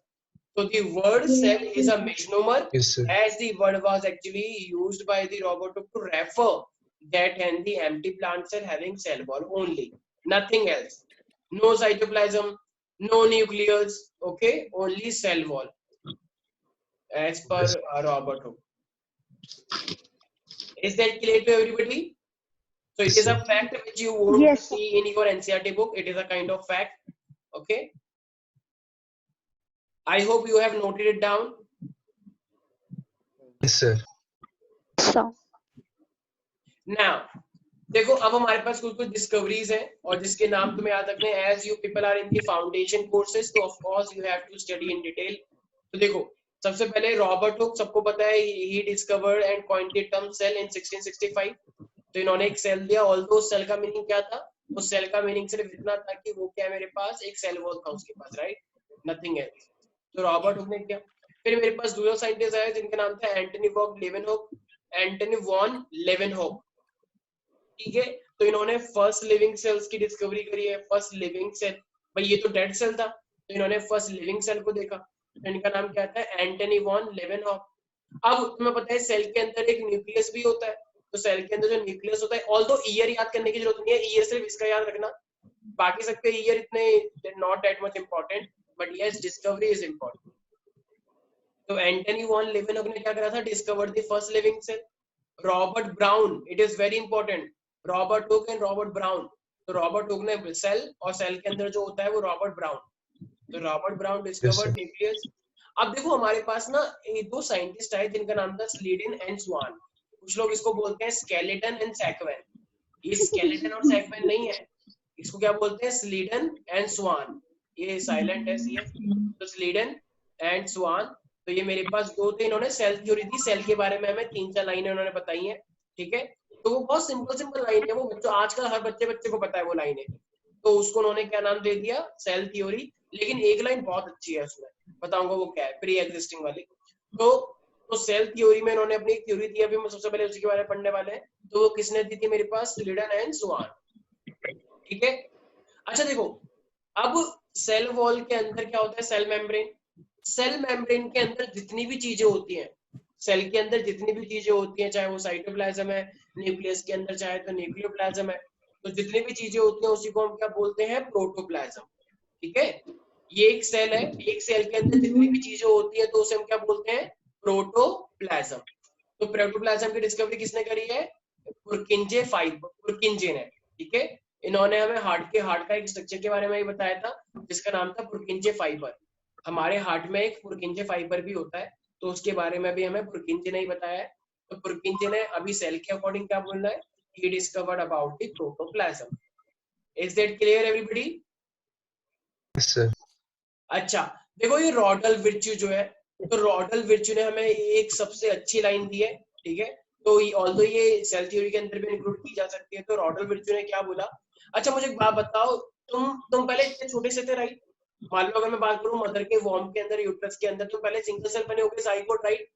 So the word cell is a misnomer, yes sir as the word was actually used by the Robert Hooke to refer that and the empty plant cell having cell wall only, nothing else. No cytoplasm, no nucleus, okay, only cell wall, as per Robert Hooke. Is that clear to everybody? So it is a fact which you won't Yes, sir. see in your NCERT book. It is a kind of fact, okay. I hope you have noted it down. Yes sir So. Now, देखो अब हमारे पास कुछ कुछ discoveries हैं और जिसके नाम तुम्हें याद रखने हैं। As you people are in the foundation courses, so of course you have to study in detail. तो देखो सबसे पहले रॉबर्ट हुक, सबको पता है, he discovered and coined the term cell in 1665. तो इन्होंने एक सेल दिया। ऑल्दो सेल का मीनिंग क्या था? उस सेल का मीनिंग सिर्फ इतना था कि वो क्या मेरे पास एक सेल वॉल था उसके पास, राइट, नथिंग एल्स। तो रॉबर्ट हुक ने क्या फिर मेरे पास दूसरा साइंटिस्ट आया जिनका नाम था एंटनी वॉन लेवेनहॉक, ठीक है। तो इन्होंने फर्स्ट लिविंग सेल्स की डिस्कवरी करी है। फर्स्ट लिविंग सेल, भाई ये तो डेड सेल था, तो इन्होंने फर्स्ट लिविंग सेल को देखा। तो इनका नाम क्या था? Antonie van Leeuwenhoek. अब तुम्हें पता है सेल के अंदर एक न्यूक्लियस भी होता है, तो सेल के अंदर जो न्यूक्लियस होता है, ऑल्दो ईयर याद करने की जरूरत नहीं है, ईयर सिर्फ इसका याद रखना, बाकी सबके ईयर इतने not that much important, but yes discovery is important. तो एंटनी वॉन लेवेनहॉक ने क्या करा था? Discovered the first living cell. Robert Brown, it is very important, Robert Hooke and Robert Brown. तो रॉबर्ट हुक ने cell, और cell के अंदर जो होता है वो रॉबर्ट ब्राउन, तो रॉबर्ट ब्राउन डिस्कवर्ड न्यूक्लियस। अब देखो हमारे पास ना दो साइंटिस्ट आए जिनका नाम था स्लीडन एंड स्वान। कुछ लोग इसको बोलते हैं स्केलेटन एंड सैकवेन, ये स्केलेटन और सैकवेन नहीं है, इसको क्या बोलते हैं? स्लीडन एंड स्वान। ये साइलेंट है सी, तो स्लीडन एंड स्वान। तो ये मेरे पास दो थे, इन्होंने सेल थ्योरी दी, सेल के बारे में हमें 3-4 लाइनें उन्होंने बताई हैं, ठीक है। तो वो बहुत सिंपल लाइन है, वो बच्चों आजकल हर बच्चे को पता है वो लाइनें, तो उसको उन्होंने क्या नाम दे दिया? Cell theory. लेकिन एक लाइन बहुत अच्छी है उसमें, बताऊंगा वो क्या है, प्री एग्जिस्टिंग वाली। तो सेल थ्योरी में इन्होंने अपनी थ्योरी दी, अभी हम सबसे पहले उसी के बारे में पढ़ने वाले हैं। तो वो किसने दी थी? मेरे पास स्लीडन एंड स्वान, ठीक है। अच्छा देखो, अब सेल वॉल के अंदर क्या होता है? Cell membrane. सेल मेम्ब्रेन के अंदर जितनी भी चीजें होती हैं, सेल के अंदर जितनी भी चीजें होती हैं, चाहे वो साइटोप्लाज्म है, न्यूक्लियस के अंदर चाहे तो न्यूक्लियोप्लाज्म है, तो जितनी भी चीजें होती हैं उसी को हम क्या बोलते हैं? प्रोटोप्लाज्म, ठीक है। ये एक सेल है, एक सेल के अंदर जितनी भी चीजें होती हैं तो उसे हम क्या बोलते हैं? प्रोटोप्लाज्म। तो प्रोटोप्लाज्म की डिस्कवरी किसने करी है? पुरकिंजे ने, ठीक है। इन्होंने हमें हार्ट का एक स्ट्रक्चर के बारे में ही बताया था जिसका नाम था पुरकिंजे फाइबर। हमारे हार्ट में एक पुरकिंजे फाइबर भी होता है, तो उसके बारे में भी हमें पुरकिंजे ने ही बताया है। तो पुरकिंजे ने अभी सेल के अकॉर्डिंग क्या बोलना है? He discovered about the protoplasm. Is that clear everybody? Yes, sir. अच्छा देखो, ये रॉडल विर्च्यू जो है, तो रॉडल विर्च्यू ने हमें एक सबसे अच्छी लाइन दी है, ठीक है। तो ऑल्दो ये सेल थ्योरी के अंदर भी इंक्लूड की जा सकती है। तो रॉडल विर्च्यू ने क्या बोला? अच्छा मुझे एक बात बताओ, तुम पहले इतने छोटे से थे, राइट? मान लो अगर मैं बात करूं मदर के वॉर्म के अंदर, यूट्रस के अंदर, तुम पहले सिंगल सेल बने होगे, जाइगोट, राइट?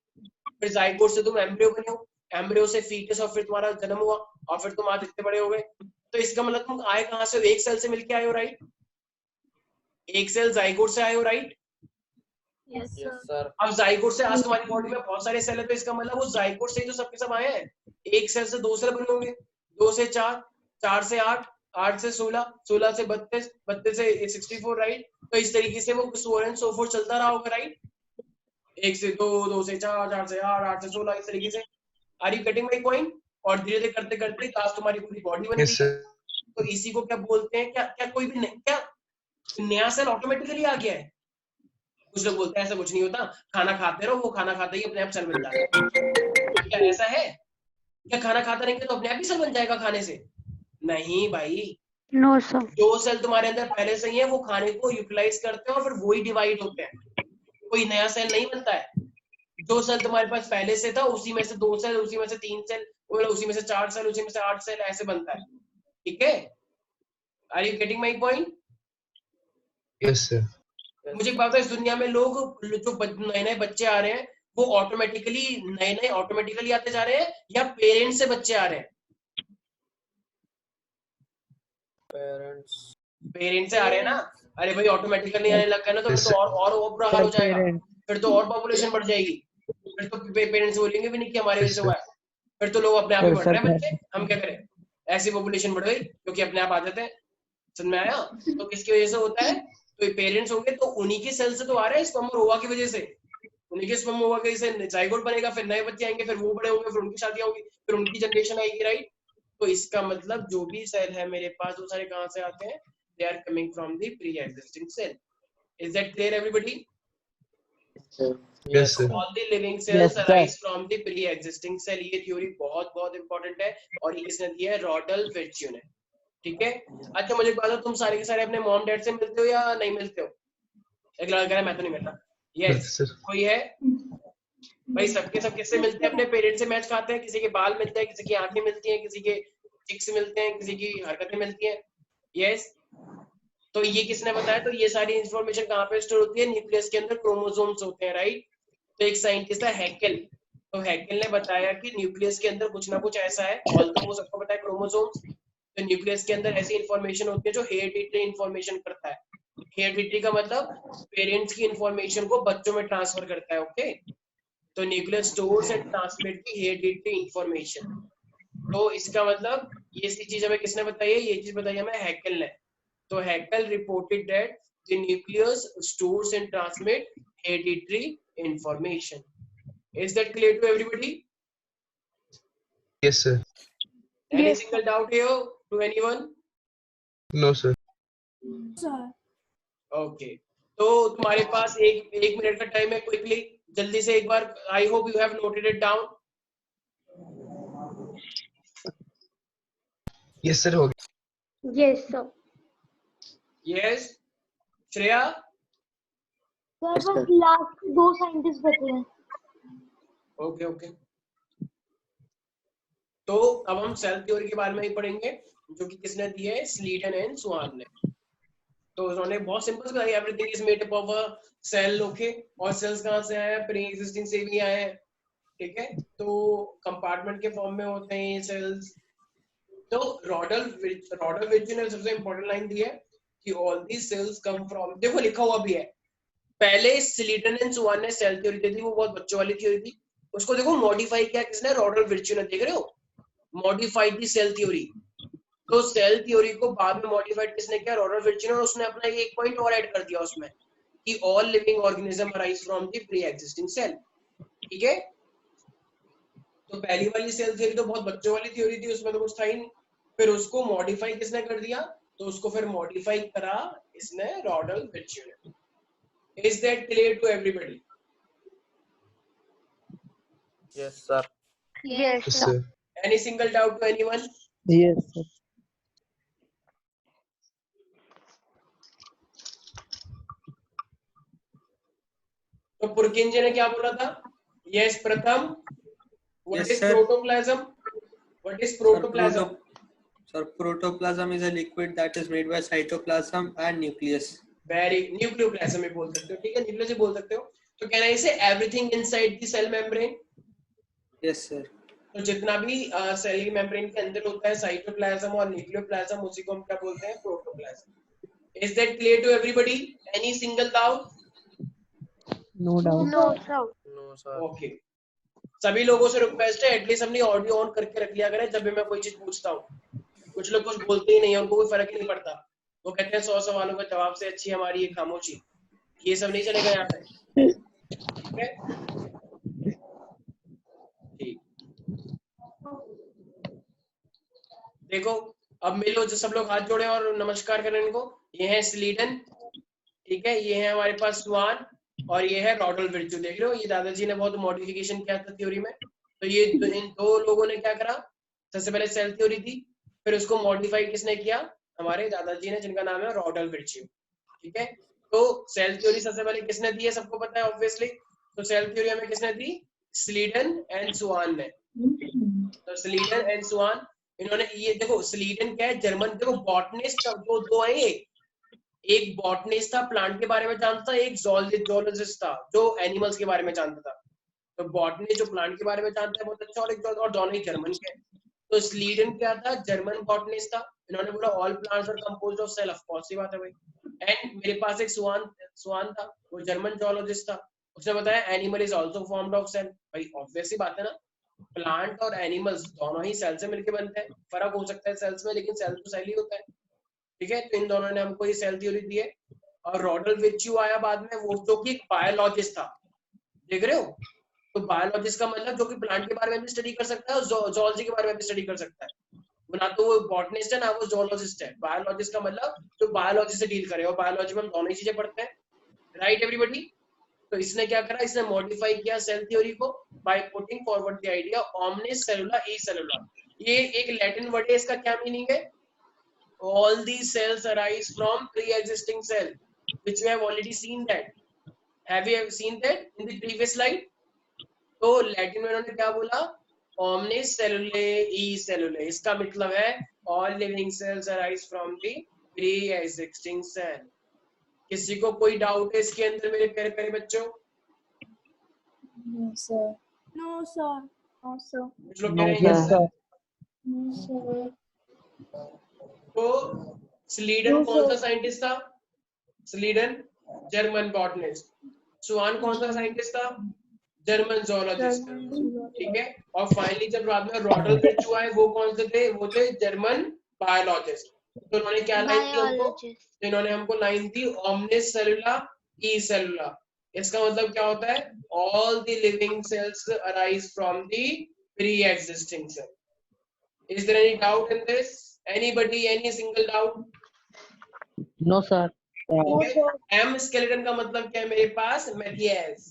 फिर जाइगोट से तुम एम्ब्रियो बने हो, एम्ब्रियो से फीटस, और फिर तुम्हारा जन्म हुआ, और फिर तुम आज इतने बड़े हो गए। तो इसका मतलब तुम आए कहां से? एक सेल से मिलके आए हो, राइट? एक सेल जाइगोट से आए हो, राइट? Yes sir. अब जाइगोट से आज तुम्हारी बॉडी में बहुत सारे सेल है, तो इसका मतलब वो जाइगोट से ही तो सबके सब आए हैं। एक सेल से 2 सेल बने होंगे, 2 से 4, 4 से 8, 8 से 16, 16 से 32, 32 से 64, राइट? तो इस तरीके से वो सो एंड सो फोर्थ चलता रहा होगा, राइट? 1 से 2, 2 से 4, 4 से 8, 8 से 16, इस तरीके से। Are you getting my point? और धीरे धीरे करते करते आज तुम्हारी पूरी बॉडी बन Yes, गई है। sir. तो इसी को क्या बोलते हैं? क्या कोई भी क्या नया सेल ऑटोमेटिकली आ गया है? कुछ लोग बोलते हैं ऐसा कुछ नहीं होता, खाना खाते रहो, वो खाना खाते ही अपने आप सेल बन जाता है। क्या ऐसा है? क्या खाना खाते रहेंगे तो अपने आप ही सेल बन जाएगा खाने से? नहीं भाई, नो सर। जो सेल तुम्हारे अंदर पहले से ही है वो खाने को यूटिलाइज करते हैं और फिर वही डिवाइड होते हैं, कोई नया सेल नहीं बनता है। जो सेल तुम्हारे पास पहले से था उसी में से 2 सेल, उसी में से 3 सेल, उसी में से 4 सेल, उसी में से 8 सेल, ऐसे बनता है, ठीक है। Are you getting my point? Yes, sir. मुझे एक बात है, इस दुनिया में लोग जो नए नए बच्चे आ रहे हैं वो नए ऑटोमेटिकली आते जा रहे हैं या पेरेंट्स से बच्चे आ रहे हैं? पेरेंट्स से आ रहे हैं ना। अरे भाई ऑटोमेटिकली आने लग गया ना, तो फिर तो और बुरा हाल हो जाएगा, फिर तो और पॉपुलेशन बढ़ जाएगी, फिर तो पेरेंट्स बोलेंगे भी नहीं कि हमारे वजह से हुआ है, फिर तो लोग अपने आप ही बढ़ रहे हैं बच्चे, हम क्या करें? ऐसी पॉपुलेशन बढ़ गई क्योंकि अपने आप आ जाते हैं। समझ में आया? तो किसकी वजह से होता है? तो पेरेंट्स होंगे तो उन्हीं के सेल से तो आ रहे हैं, स्पर्म और ओवा की वजह से, उन्हीं के स्पर्म ओवा की वजह से जाइगोट बनेगा, फिर नए बच्चे आएंगे, फिर वो बड़े होंगे, फिर उनकी शादियां होंगी, फिर उनकी जनरेशन आएगी, राइट? तो इसका मतलब जो भी सेल है मेरे पास वो सारे कहां से आते हैं? They are coming from the pre-existing cell. Is that clear, everybody? Yes, sir. All the living cells arise from the pre-existing cell. ये थ्योरी बहुत इंपॉर्टेंट है और ये किसने दी है? रॉडल विर्च्यू ने, ठीक है। अच्छा मुझे बता दो, तुम सारे के सारे अपने मॉम डैड से मिलते हो या नहीं मिलते हो? एक लड़का कह रहा है मैं तो नहीं मिलता। यस, कोई है भाई? सबके सब किससे मिलते हैं? अपने पेरेंट्स से मैच खाते हैं, किसी के बाल मिलते हैं, किसी की आंखें मिलती हैं, किसी के चिक्स मिलते हैं, किसी की हरकतें मिलती हैं। यस, तो ये किसने बताया? तो ये सारी इंफॉर्मेशन कहाँ पे स्टोर होती है? न्यूक्लियस के अंदर क्रोमोसोम्स होते हैं, राइट? तो एक साइंटिस्ट था हैकेल, तो हैकेल ने बताया कि न्यूक्लियस के अंदर कुछ ना कुछ ऐसा है, ऑल्दो वो सबको पता है क्रोमोसोम्स, तो न्यूक्लियस के अंदर ऐसी इंफॉर्मेशन होती है जो हेरिडिटरी इंफॉर्मेशन करता है। हेरिडिटरी का मतलब पेरेंट्स की इंफॉर्मेशन को बच्चों में ट्रांसफर करता है, ओके। तो nucleus stores and transmit the hereditary information. तो इसका मतलब ये सी चीज हमें किसने बताई है? ये चीज बताई हमें हैकेल ने। तो Hückel reported that the nucleus stores and transmit hereditary information. Is that clear to everybody? Yes, sir. Any Yes, single doubt here to anyone? No, sir. sir. Okay. तो तुम्हारे पास एक मिनट का टाइम है, quickly जल्दी से एक बार। I hope you have noted it down. Yes, sir. हो गया. yes, sir. Yes Shreya? Sir बस लास्ट 2 साइंटिस्ट बचे हैं। Okay okay. तो अब हम सेल थ्योरी के बारे में ही पढ़ेंगे, जो कि किसने दी है? स्लीटन एंड स्वान ने। तो उन्होंने बहुत सिंपल बताया, everything is made up of a cell, okay. और सेल्स कहाँ से आए हैं? प्री एग्जिस्टिंग से भी आए हैं, ठीक है। तो कंपार्टमेंट के फॉर्म में होते हैं ये सेल्स। तो रॉडल विर्चू ने सबसे इंपॉर्टेंट लाइन दी है कि all these cells come from, देखो लिखा हुआ भी है, पहले स्लीटन एंड स्वान ने सेल थ्योरी दी थी, वो बहुत बच्चों वाली थ्योरी थी। उसको देखो मॉडिफाई किया किसने? रॉडल विर्चू ने। देख रहे हो, मॉडिफाइड दी सेल थ्योरी। तो सेल थ्योरी को बाद में मॉडिफाइड किसने किया? रॉडल विर्चू ने। और उसने अपना एक पॉइंट और ऐड कर दिया उसमें कि all living organism arise from the pre existing cell, ठीक है। तो पहली वाली सेल थ्योरी तो बहुत बच्चों वाली थ्योरी थी, उसमें तो कुछ था ही नहीं। फिर उसको मॉडिफाई किसने कर दिया? तो उसको फिर मॉडिफाई करा इसने, रॉडल विर्चू ने। Is that clear to everybody? Yes, sir. Yes, Yes, sir. sir. Any single doubt to anyone? yes sir. तो पुरकिंजे ने क्या बोला था? यस प्रथम, what Yes, is sir. Protoplasm? What is protoplasm? Sir, protoplasm is a liquid that is made by cytoplasm and nucleus. Very, nucleoplasm भी बोल सकते हो, ठीक है, न्यूक्लियस भी बोल सकते हो। तो कहना इसे everything inside the cell membrane. Yes, sir. तो जितना भी सेल मेम्ब्रेन के अंदर होता है, साइटोप्लाज्म और न्यूक्लियोप्लाज्म, उसी को हम क्या बोलते हैं? Protoplasm. Is that clear to everybody? Any single doubt? no doubt. No, sir. No, sir. Okay. सभी लोगों से रिक्वेस्ट है, एटलीस्ट अपनी ऑडियो ऑन करके रख लिया करें जब भी मैं कोई चीज पूछता हूँ। कुछ लोग कुछ बोलते ही नहीं है, उनको कोई फर्क ही नहीं पड़ता। वो कहते हैं 100 सवालों का जवाब से अच्छी हमारी ये खामोशी। ये सब नहीं चलेगा यहाँ पे, ठीक है? ठीक, देखो अब मिलो, जो सब लोग हाथ जोड़े और नमस्कार करें इनको। ये है स्लीटन, ठीक है, ये है हमारे पास स्वान, और ये है रॉडल विर्चू। देख रहे हो, ये दादाजी ने बहुत मॉडिफिकेशन किया था थ्योरी में। तो ये इन दो लोगों ने क्या करा? सबसे पहले सेल थ्योरी थी, फिर उसको मॉडिफाई किसने किया? हमारे दादाजी ने, जिनका नाम है रॉडल विर्चू, ठीक है। तो सेल थ्योरी सबसे पहले किसने दी है? सबको पता है ऑब्वियसली। तो सेल थ्योरी हमें किसने दी? स्लीटन एंड स्वान ने। तो स्लीटन एंड स्वान, इन्होंने ये देखो, स्लीटन क्या है? जर्मन, देखो बॉटनिस्ट दो है, एक बॉटनिस्ट था, प्लांट के बारे में जानता था, एक जोलॉजिस्ट था जो एनिमल्स के बारे में जानता था। तो बॉटनिस्ट जो प्लांट के बारे में जानता है बहुत अच्छा, और दोनों ही जर्मन के। तो स्लीडन क्या था? जर्मन बॉटनिस्ट था। इन्होंने बोला all plants are composed of cell, of course ही बात है भाई। एंड मेरे पास एक स्वान था, वो जर्मन जोलॉजिस्ट था, उसने बताया animal is also formed of cell. भाई ऑब्वियस ही बात है ना, प्लांट और एनिमल्स दोनों ही सेल से मिलकर बनते हैं। फर्क हो सकता है सेल्स में, लेकिन सेल तो सेल ही होता है, ठीक है। तो इन दोनों ने हमको ये सेल थ्योरी दी है। और रॉडल विर्चू आया बाद में, वो जो कि एक बायोलॉजिस्ट था, देख रहे हो। तो बायोलॉजिस्ट का मतलब जो कि प्लांट के बारे में भी स्टडी कर सकता है और जोलॉजी के बारे में भी स्टडी कर सकता है। ना तो वो बॉटनिस्ट है ना वो जोलॉजिस्ट है। बायोलॉजिस्ट का मतलब जो बायोलॉजी से डील करे, और बायोलॉजी में हम दोनों ही चीजें पढ़ते हैं, राइट एवरीबॉडी। तो इसने क्या करा? इसने मॉडिफाई किया सेल थ्योरी को by putting forward the idea omnis cellula e cellula. ये एक लैटिन वर्ड है, इसका क्या मीनिंग है? All these cells arise from pre-existing cell, which we have already seen that. Have you seen that in the previous slide? तो Latin में उन्होंने क्या बोला? Omnis cellulae e cellulae। इसका मतलब है all living cells arise from the pre-existing cell। किसी को कोई डाउट है इसके अंदर मेरे प्यारे प्यारे बच्चों? No, sir. No, sir. No, sir. कुछ लोग कह नो रहे हैं yes sir sir. No, sir. तो स्लीडन No, कौन सा sir. साइंटिस्ट था? स्लीडन जर्मन बॉटनिस्ट। स्वान कौन सा साइंटिस्ट था? German zoologist. ठीक है। और फाइनली जब बाद में रॉडल विर्चु आए वो कौन से थे? वो थे जर्मन बायोलॉजिस्ट। तो उन्होंने क्या लाइन दी हमको? Biologist. तो इन्होंने हमको लाइन दी ओमनिस सेलुला ई सेलुला। इसका मतलब क्या होता है? All the living cells arise from the pre existing cell. Is there any doubt in this? Anybody? Any single doubt? No sir Okay. M skeleton का मतलब क्या है मेरे पास? Matthias.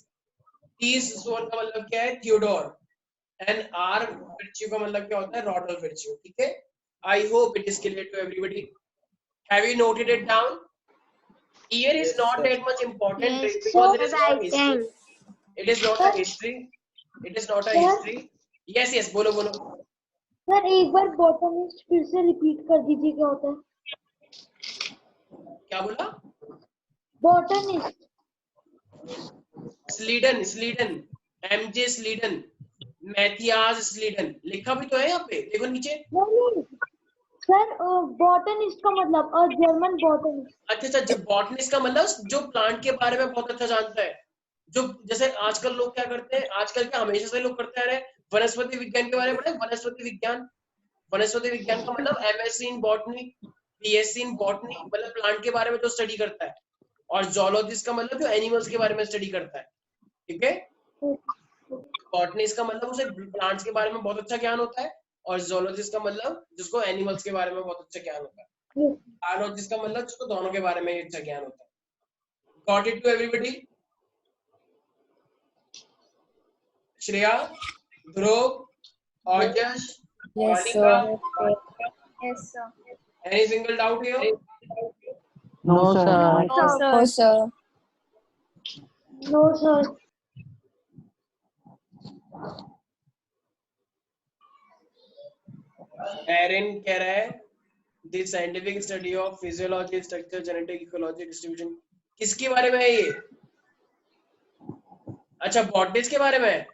T swan का मतलब क्या है? Theodore. And R virtue का मतलब क्या होता है? Rodolphe virtue. ठीक है? I hope it is clear to everybody. Have you noted it down? Year is Yes, not sir. that much important Yes, because it is sir, not I history. can. It is not a history. It is not a Sir? history. Yes, yes. बोलो बोलो. Sir एक बार botanist फिर से repeat कर दीजिए क्या होता है? क्या बोला? Botanist. Schleiden MJ Schleiden Matthias Schleiden लिखा भी तो है यहाँ पे, देखो नीचे। नहीं सर बॉटनिस्ट का मतलब जर्मन बॉटनिस्ट। अच्छा, जब बॉटनिस्ट का मतलब जो प्लांट के बारे में बहुत अच्छा जानता है, जो जैसे आजकल लोग क्या करते हैं, आजकल क्या हमेशा से लोग करते आ रहे हैं, वनस्पति विज्ञान के बारे में पढ़े। वनस्पति विज्ञान का मतलब MSc in botany, BSc in botany, मतलब प्लांट के बारे में जो स्टडी करता है। और जोलॉजिस्ट का मतलब जो एनिमल्स के बारे में स्टडी करता है। ठीक है। बॉटनिस्ट का मतलब उसे प्लांट्स के बारे में बहुत अच्छा ज्ञान होता है, और जोलॉजिस्ट का मतलब जिसको एनिमल्स के बारे में बहुत अच्छा ज्ञान होता है। बायोलॉजिस्ट का मतलब जिसको दोनों के बारे में अच्छा ज्ञान होता है। Got it to everybody? Shreya, Dhruv, Ojas, Yes, Monica, sir. Yes sir. any single doubt here? No sir No, sir. No sir. Aaron कह रहा है the scientific study of physiology, structure, genetic, ecology, distribution. किसके बारे में है ये? अच्छा, बॉटनिस्ट के बारे में है।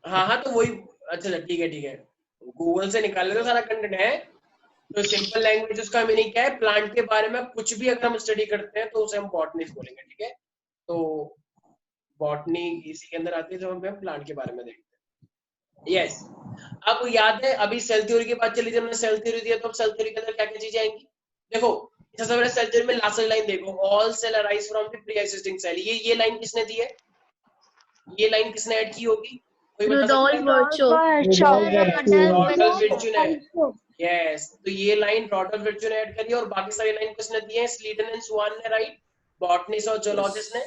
हाँ तो वही। अच्छा ठीक है, गूगल से निकाल ले तो सारा कंटेंट है। तो सिंपल लैंग्वेज उसका मीनिंग क्या है? प्लांट के बारे में कुछ भी अगर हम स्टडी करते हैं तो उसे हम बॉटनिस्ट बोलेंगे। ठीक है। तो बॉटनी इसी के अंदर आती है, जो हम प्लांट के बारे में देखते हैं। यस। अब याद है अभी सेल थ्योरी की बात चली थी, हमने सेल थ्योरी दिया, तो सेल थ्योरी के अंदर क्या क्या चीजें आएंगी? देखो सबसे पहले सेल थ्योरी में लास्ट लाइन देखो, all cell arise from the pre existing cell. ये लाइन किसने दी है? ये लाइन किसने ऐड की होगी? कोई बता सकता है? रॉडल्फ विर्चु ने। यस, तो ये लाइन रॉडल्फ विर्चु ने ऐड करी, और बाकी सारी लाइन किसने दी है? स्लीडन एंड स्वान ने, राइट? बॉटनिस्ट और जोलॉजिस्ट ने।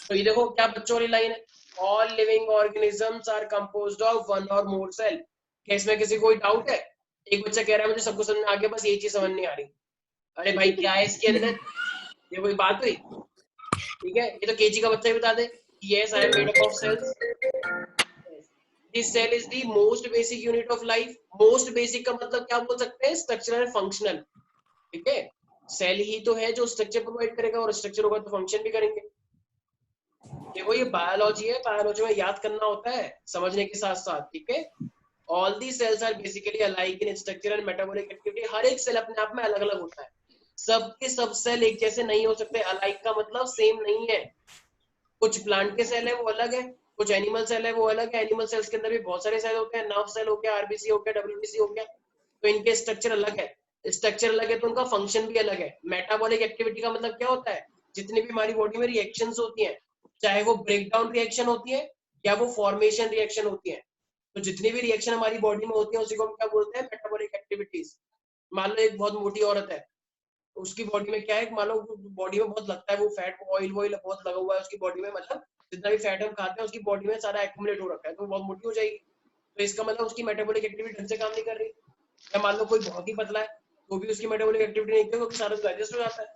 तो ये देखो क्या बच्चों वाली लाइन है, all living organisms are composed of one और मोर सेल। क्या इसमें किसी कोई डाउट है? एक बच्चा कह रहा है मुझे सबको समझ में आ गया, बस ये चीज समझ नहीं आ रही। अरे भाई क्या है इसके अंदर? ये कोई बात हुई? ठीक है, ये तो केजी का बच्चा ही बता दे। Yes, I am made up of cells. This cell is the most basic unit of life. Most basic का मतलब क्या बोल सकते हैं? Structural and functional. ठीक है, सेल ही तो है जो स्ट्रक्चर प्रोवाइड करेगा, और स्ट्रक्चर होगा तो फंक्शन भी करेंगे। देखो ये बायोलॉजी है, बायोलॉजी में याद करना होता है समझने के साथ साथ। ठीक है। All the cells are basically alike in structure and metabolic activity. हर एक सेल अपने आप में अलग अलग होता है, सबके सब सेल एक जैसे नहीं हो सकते। अलाइक का मतलब सेम नहीं है। कुछ प्लांट के सेल है वो अलग है, कुछ एनिमल सेल है वो अलग है। एनिमल सेल्स के अंदर भी बहुत सारे सेल होते हैं, नर्व सेल हो गया, आरबीसी हो गया, डब्ल्यूबीसी हो गया। तो इनके स्ट्रक्चर अलग है, स्ट्रक्चर अलग है तो उनका फंक्शन भी अलग है। मेटाबॉलिक एक्टिविटी का मतलब क्या होता है? जितनी भी हमारी बॉडी में रिएक्शंस होती हैं, चाहे वो ब्रेक डाउन रिएक्शन होती है या वो फॉर्मेशन रिएक्शन होती है, तो जितनी भी रिएक्शन हमारी बॉडी में होती है उसी को हम क्या बोलते हैं? Metabolic activities. मान लो एक बहुत मोटी औरत है, उसकी बॉडी में क्या है, मान लो बॉडी में बहुत लगता है वो फैट, ऑयल बहुत लगा हुआ है उसकी बॉडी में, मतलब जितना भी फैट हम खाते हैं उसकी बॉडी में सारा एक्यूमुलेट हो रखा है, तो बहुत मोटी हो जाएगी। तो इसका मतलब उसकी मेटाबॉलिक एक्टिविटी ढंग से काम नहीं कर रही। या मान लो कोई बहुत ही पतला है, तो भी उसकी मेटाबॉलिक एक्टिविटी नहीं क्योंकि सारा डाइजेस्ट हो जाता है,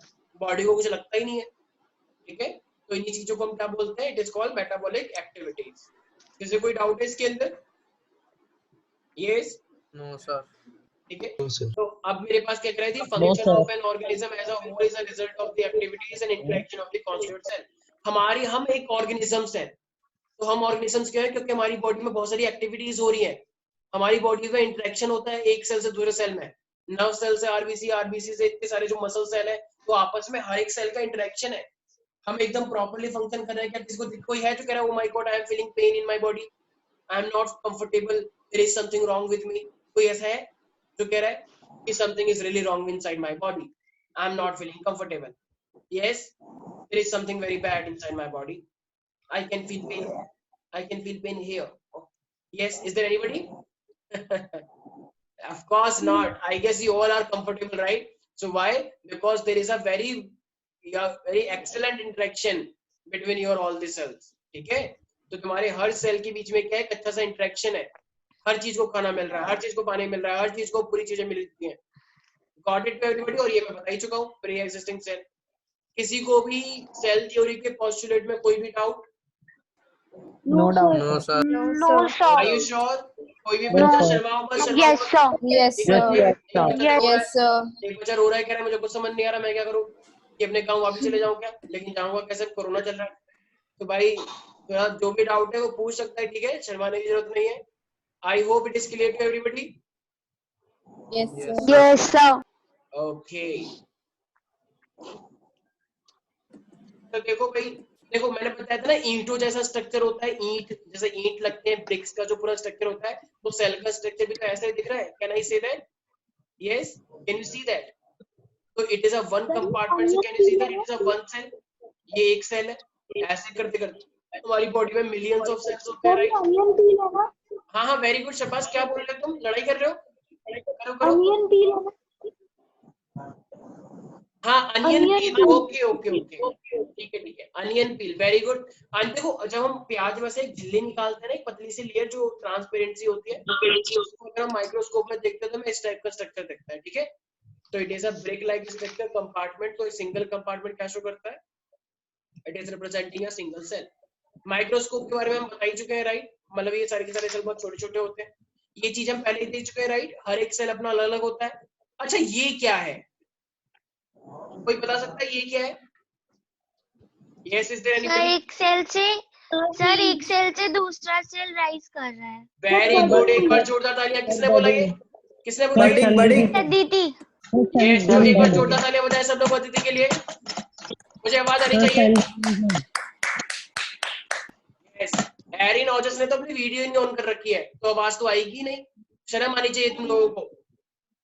बॉडी को कुछ लगता ही नहीं है। ठीक है, तो इन्हीं चीजों को हम क्या बोलते हैं? It is called metabolic activities. किसी कोई डाउट है इसके अंदर? Yes, No, sir. ठीक है। No, sir. तो अब मेरे पास क्या कह रही थी? Function of an organism as a whole is a result of the activities and interaction of the constituent cell. हम एक ऑर्गेनिजम्स हैं, तो हम ऑर्गेनिजम्स क्यों हैं? क्योंकि हमारी बॉडी में बहुत सारी एक्टिविटीज हो रही है, हमारी बॉडी में इंटरेक्शन होता है एक सेल से दूसरे सेल में, नर्व सेल से आरबीसी, आरबीसी से इतने सारे जो मसल सेल है, तो आपस में हर एक सेल का इंटरेक्शन है। हम एकदम प्रॉपर्ली फंक्शन कर रहे हैं क्या? किसी को कोई है जो कह रहा है, oh my God I am feeling pain in my body, I am not comfortable, there is something wrong with me? कोई ऐसा है जो कह रहा है कि something is really wrong inside my body, I am not feeling comfortable? Yes, there is something very bad inside my body. I can feel pain. I can feel pain here. Yes, is there anybody? Of course not. I guess you all are comfortable, right? So why? Because there is a very excellent interaction between your all the cells. ठीक है? तो तुम्हारे हर cell के बीच में क्या है? अच्छा सा इंटरेक्शन है, हर चीज को खाना मिल रहा है, हर चीज को पानी मिल रहा है, हर चीज को पूरी चीजें मिलती हैं। Got it to everybody? और ये मैं बता ही चुका हूँ, प्री एग्जिस्टिंग सेल। किसी को भी सेल थ्योरी के पोस्टुलेट में कोई भी doubt? No doubt. No, sir. No, sir. Are you sure? कोई भी बच्चा शर्माओ बस, शर्माओ Yes, मत। sir. Yes, एक sir. बच्चा रो रहा है, Yes, sir. एक बच्चा रो रहा है, कह रहा है मुझे कुछ समझ नहीं आ रहा, मैं क्या करूं? कि अपने गांव वापस चले जाऊं क्या? लेकिन जाऊंगा कैसे? कोरोना चल रहा है। तो भाई थोड़ा जो भी डाउट है वो पूछ सकता है, ठीक है? शर्माने की जरूरत नहीं है। I hope it is clear to everybody. Yes, sir. Yes, sir. Okay, तो देखो भाई, देखो मैंने बताया था ना, ईंटों जैसा स्ट्रक्चर होता है, ईंट जैसे ईंट लगते हैं, ब्रिक्स का जो पूरा स्ट्रक्चर होता है, तो सेल का स्ट्रक्चर भी तो ऐसा ही दिख रहा है। Can I say that? Yes, can you see that? तो it is a one compartment, so can you see that it is a one cell? ये एक सेल है। ऐसे करते करते तुम्हारी बॉडी में मिलियंस ऑफ सेल्स होते हैं, राइट? अनियन पील है ना? हाँ हाँ, वेरी गुड शबाश। क्या बोल रहे हो तुम? लड़ाई कर रहे हो? करो करो। अनियन पील है ना? हाँ, अनियन Onion पील। peel. ओके ओके ओके, ठीक है ठीक है, अनियन पील, वेरी गुड। देखो जब हम प्याज में से एक झिल्ली निकालते हैं ना, एक पतली सी लेयर जो ट्रांसपेरेंसी होती है, उसको अगर हम माइक्रोस्कोप में देखते हैं तो हमें इस टाइप का स्ट्रक्चर दिखता है, ठीक है? तो it is a brick like structure compartment. तो सिंगल कंपार्टमेंट क्या शो करता है? It is representing a single cell. Microscope के बारे में हम बता ही चुके हैं, राइट? मतलब ये सारे के सारे सेल बहुत छोटे छोटे होते हैं, ये चीज हम पहले ही देख चुके हैं, राइट? हर एक सेल अपना अलग अलग होता है। अच्छा, ये क्या है? कोई बता सकता है ये क्या है? यस, इज देयर सर एक सेल से दूसरा सेल राइज कर रहा है। Very good. एक बार जोरदार तालियां। किसने बोला ये? किसने बोला ये? दीदी। यस, जो एक बार जोरदार तालियां बजाएं सब लोग अदिति के लिए। मुझे आवाज आनी चाहिए। यस, एरिन ओजस ने तो अपनी वीडियो ही नहीं ऑन कर रखी है, तो आवाज तो आएगी नहीं। शर्म आनी चाहिए तुम लोगों को।